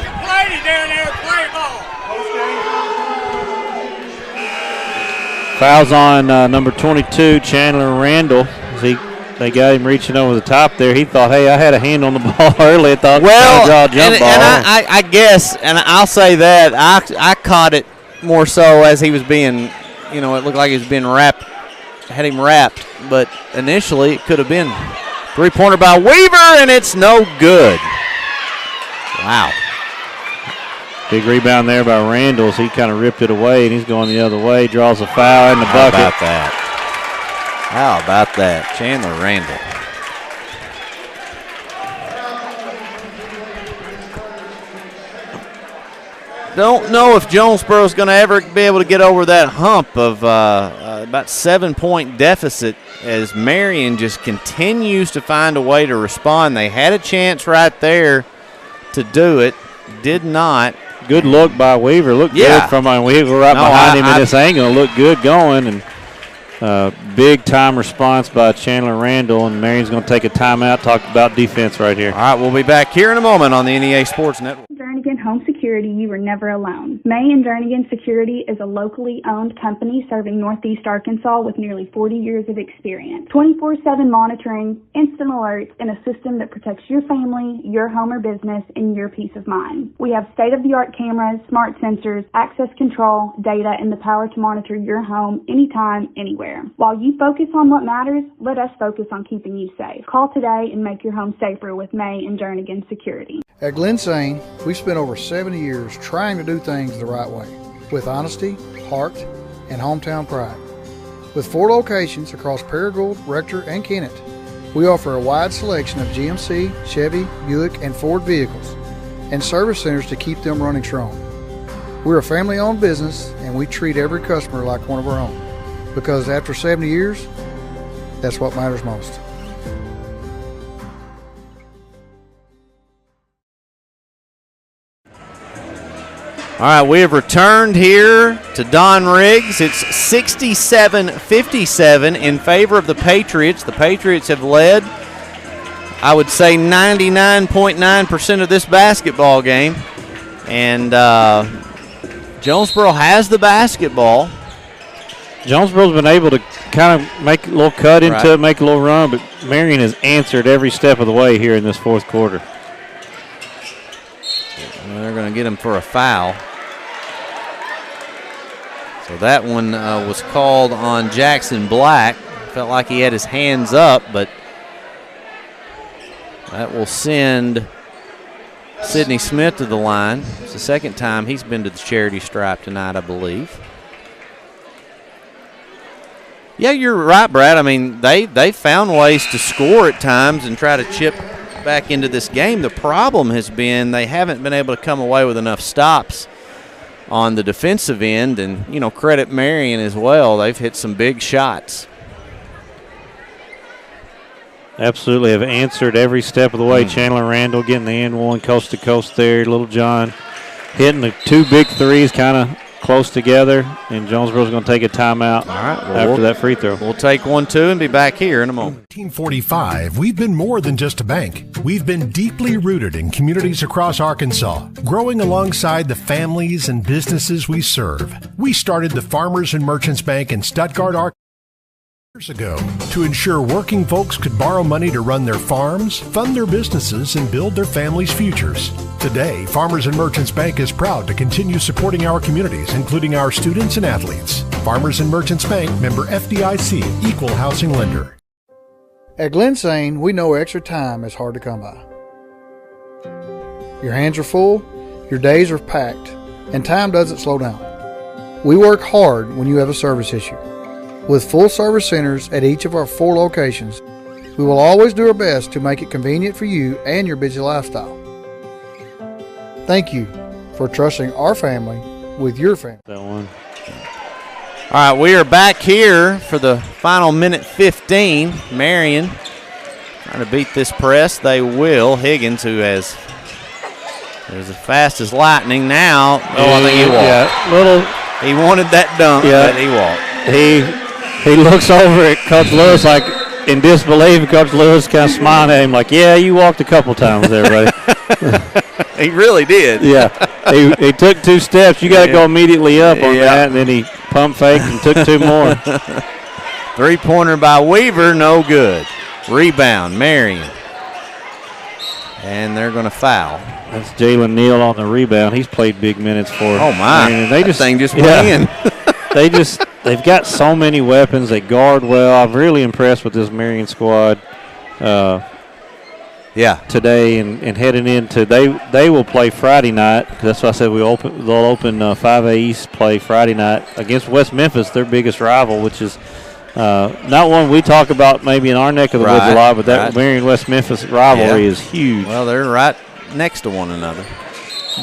fouls on number 22, Chandler Randall. They got him reaching over the top there. He thought, hey, I had a hand on the ball early. I thought, well, draw a jump ball. And I guess, and I'll say that, I caught it more so as he was being, it looked like he was being wrapped, had him wrapped. But initially, it could have been three-pointer by Weaver, and it's no good. Wow. Big rebound there by Randall. He kind of ripped it away, and he's going the other way. Draws a foul in the bucket. How about that? How about that? Chandler Randall. Don't know if Jonesboro is going to ever be able to get over that hump of about 7-point deficit as Marion just continues to find a way to respond. They had a chance right there to do it. Did not. Good look by Weaver. Looked good from Weaver right behind him in this angle. Looked good going. And big time response by Chandler Randall. And Marion's going to take a timeout, talk about defense right here. All right, we'll be back here in a moment on the NEA Sports Network. Jernigan Home Security, you were never alone. May and Jernigan Security is a locally owned company serving Northeast Arkansas with nearly 40 years of experience. 24/7 monitoring, instant alerts, and a system that protects your family, your home or business, and your peace of mind. We have state-of-the-art cameras, smart sensors, access control, data, and the power to monitor your home anytime, anywhere. While you focus on what matters, let us focus on keeping you safe. Call today and make your home safer with May and Jernigan Security. At Glen Sane, we've spent over 70 years trying to do things the right way, with honesty, heart, and hometown pride. With 4 locations across Paragould, Rector, and Kennett, we offer a wide selection of GMC, Chevy, Buick, and Ford vehicles, and service centers to keep them running strong. We're a family-owned business, and we treat every customer like one of our own, because after 70 years, that's what matters most. All right, we have returned here to Don Riggs. It's 67-57 in favor of the Patriots. The Patriots have led, I would say, 99.9% of this basketball game. And Jonesboro has the basketball. Jonesboro's been able to kind of make a little cut into it, make a little run, but Marion has answered every step of the way here in this fourth quarter. And they're going to get him for a foul. So that one was called on Jackson Black. Felt like he had his hands up, but that will send Sidney Smith to the line. It's the second time he's been to the charity stripe tonight, I believe. Yeah, you're right, Brad. I mean, they found ways to score at times and try to chip back into this game. The problem has been they haven't been able to come away with enough stops on the defensive end, and, credit Marion as well. They've hit some big shots. Absolutely have answered every step of the way. Chandler Randall getting the end one coast to coast there. Little John hitting the 2 big threes kind of close together, and Jonesboro's going to take a timeout after that free throw. We'll take 1-2 and be back here in a moment. 1945, we've been more than just a bank. We've been deeply rooted in communities across Arkansas, growing alongside the families and businesses we serve. We started the Farmers and Merchants Bank in Stuttgart, Arkansas, years ago to ensure working folks could borrow money to run their farms, fund their businesses, and build their families' futures. Today, Farmers and Merchants Bank is proud to continue supporting our communities, including our students and athletes. Farmers and Merchants Bank, member FDIC, equal housing lender. At Glen Sane, we know extra time is hard to come by. Your hands are full, your days are packed, and time doesn't slow down. We work hard when you have a service issue. With full service centers at each of our 4 locations, we will always do our best to make it convenient for you and your busy lifestyle. Thank you for trusting our family with your family. That one. All right, we are back here for the final minute 15. Marion trying to beat this press. They will. Higgins, who is as fast as lightning now. I think he walked. Yeah, he wanted that dunk, but he walked. he looks over at Coach Lewis like in disbelief. Coach Lewis kind of smiling at him like, yeah, you walked a couple times there, buddy. He really did. Yeah. He took 2 steps. You got to go immediately up on that, and then he pump faked and took 2 more. 3-pointer by Weaver, no good. Rebound, Marion. And they're going to foul. That's Jalen Neal on the rebound. He's played big minutes for. Oh my! Marion. They that thing just went in. They've got so many weapons. They guard well. I'm really impressed with this Marion squad. Today and heading into they will play Friday night. That's why I said they'll open 5A East play Friday night against West Memphis, their biggest rival, which is not one we talk about maybe in our neck of the woods a lot, but that Marion West Memphis rivalry is huge. Well, they're right next to one another.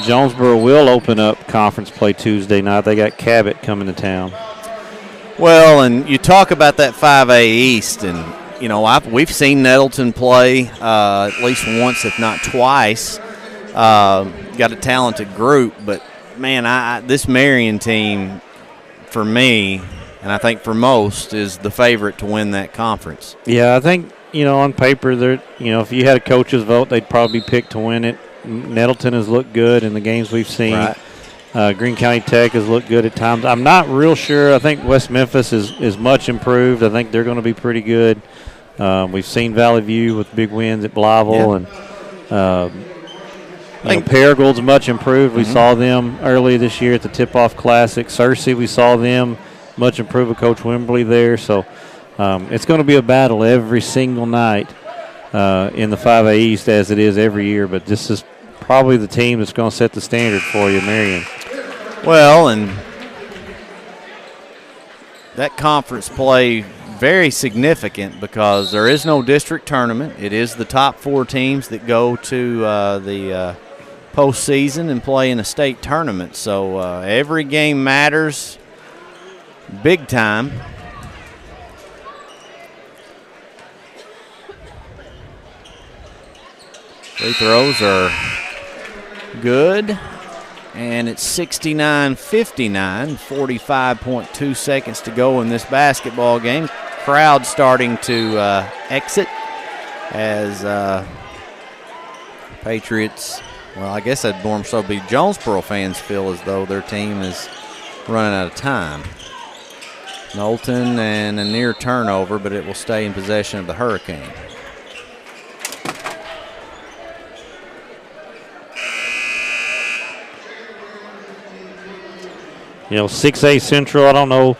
Jonesboro will open up conference play Tuesday night. They got Cabot coming to town. Well, and you talk about that 5A East, and you know we've seen Nettleton play at least once, if not twice. Got a talented group, but man, this Marion team, for me, and I think for most, is the favorite to win that conference. Yeah, I think on paper, if you had a coach's vote, they'd probably be picked to win it. Nettleton has looked good in the games we've seen. Right. Greene County Tech has looked good at times. I'm not real sure. I think West Memphis is much improved. I think they're going to be pretty good. We've seen Valley View with big wins at Blytheville, and Paragold's much improved. We saw them earlier this year at the Tip-Off Classic. Searcy, we saw them much improved with Coach Wimberly there. So it's going to be a battle every single night in the 5A East, as it is every year. But this is probably the team that's going to set the standard for you, Marion. Well, and that conference play very significant because there is no district tournament. It is the top 4 teams that go to the postseason and play in a state tournament. So every game matters big time. Free throws are good, and it's 69-59, 45.2 seconds to go in this basketball game. Crowd starting to exit as Patriots, well, I guess that'd more so be Jonesboro fans feel as though their team is running out of time. Knowlton and a near turnover, but it will stay in possession of the Hurricane. You know, 6A Central, I don't know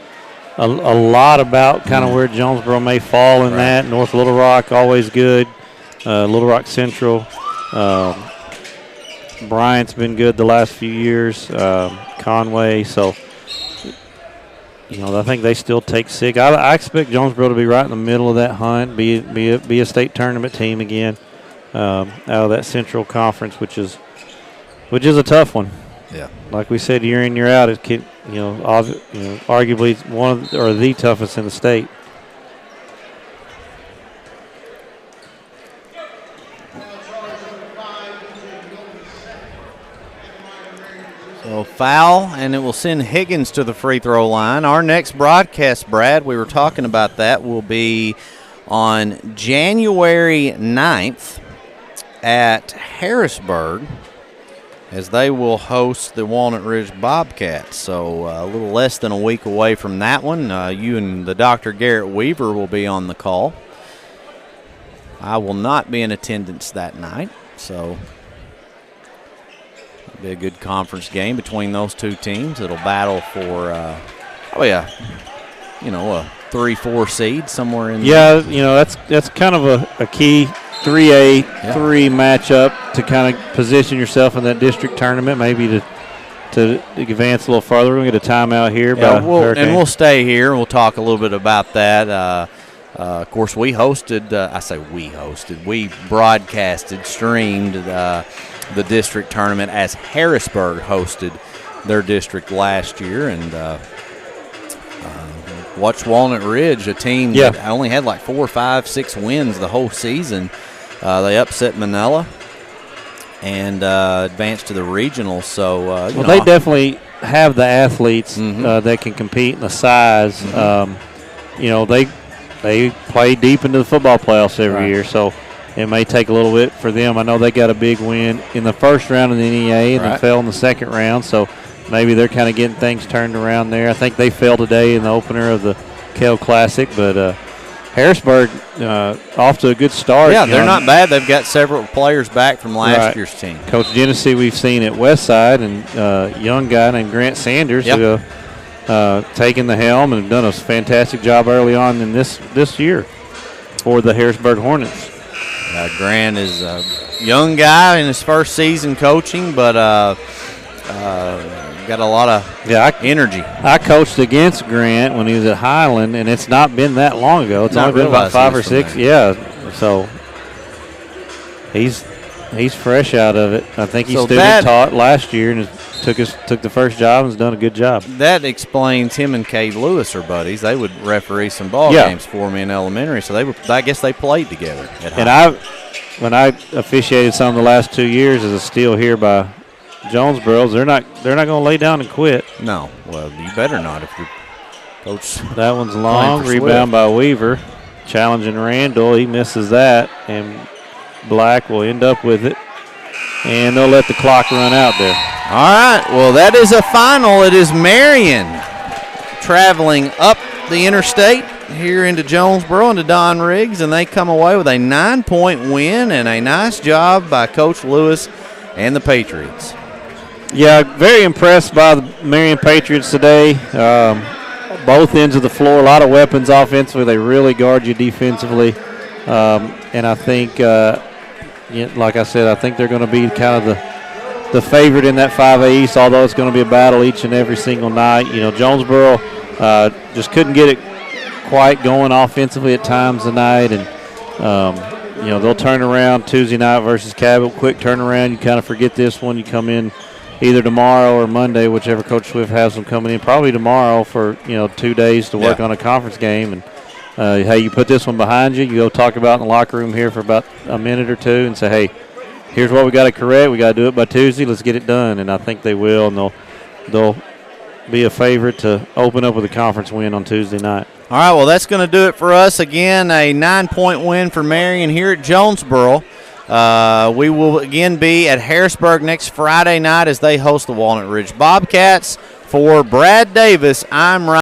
a lot about kind of where Jonesboro may fall in that. North Little Rock, always good. Little Rock Central. Bryant's been good the last few years. Conway, so, you know, I think they still take 6. I expect Jonesboro to be right in the middle of that hunt, be a state tournament team again out of that Central Conference, which is a tough one. Yeah, like we said, year in, year out, it can, arguably one of or the toughest in the state. So foul, and it will send Higgins to the free throw line. Our next broadcast, Brad, we were talking about that, will be on January 9th at Harrisburg, as they will host the Walnut Ridge Bobcats. So a little less than a week away from that one. You and the Dr. Garrett Weaver will be on the call. I will not be in attendance that night, so it'll be a good conference game between those two teams. It'll battle for a 3-4 seed somewhere in there. Yeah, that's kind of a key 3A, 3 matchup to kind of position yourself in that district tournament, maybe to advance a little further. We're going to get a timeout here. We'll stay here. We'll talk a little bit about that. Of course, we hosted, we broadcasted, streamed the district tournament as Harrisburg hosted their district last year, and watched Walnut Ridge, a team that only had like 4, 5, 6 wins the whole season. They upset Manila and advance to the regional. So they definitely have the athletes that can compete in the size. They play deep into the football playoffs every year, so it may take a little bit for them. I know they got a big win in the first round of the NEA and then fell in the second round, so maybe they're kind of getting things turned around there. I think they fell today in the opener of the Kell Classic, but Harrisburg off to a good start. Yeah, they're not bad. They've got several players back from last year's team. Coach Genesee we've seen at Westside, and young guy named Grant Sanders who taken the helm and done a fantastic job early on in this year for the Harrisburg Hornets. Grant is a young guy in his first season coaching, but got a lot of energy. I coached against Grant when he was at Highland, and it's not been that long ago. It's only been about 5 or 6. Yeah, so he's fresh out of it. I think he taught last year and took the first job and has done a good job. That explains him and Cade Lewis are buddies. They would referee some ball games for me in elementary, so I guess they played together at Highland. And when I officiated some of the last 2 years as a steal here by Jonesboro, they're not going to lay down and quit. No, well, you better not if you're coach. That one's long. Rebound by Weaver, challenging Randall. He misses that, and Black will end up with it, and they'll let the clock run out there. All right, well, that is a final. It is Marion traveling up the interstate here into Jonesboro and to Don Riggs, and they come away with a 9-point win and a nice job by Coach Lewis and the Patriots. Yeah, very impressed by the Marion Patriots today. Both ends of the floor, a lot of weapons offensively. They really guard you defensively. And I think, like I said, I think they're going to be kind of the favorite in that 5A East, although it's going to be a battle each and every single night. Jonesboro just couldn't get it quite going offensively at times tonight. And, they'll turn around Tuesday night versus Cabot. Quick turnaround. You kind of forget this one. You come in either tomorrow or Monday, whichever Coach Swift has them coming in. Probably tomorrow for 2 days to work on a conference game. And hey, you put this one behind you. You go talk about in the locker room here for about a minute or two and say, hey, here's what we got to correct. We got to do it by Tuesday. Let's get it done. And I think they will, and they'll be a favorite to open up with a conference win on Tuesday night. All right, well, that's going to do it for us. Again, a 9-point win for Marion here at Jonesboro. We will again be at Harrisburg next Friday night as they host the Walnut Ridge Bobcats. For Brad Davis, I'm Ryan.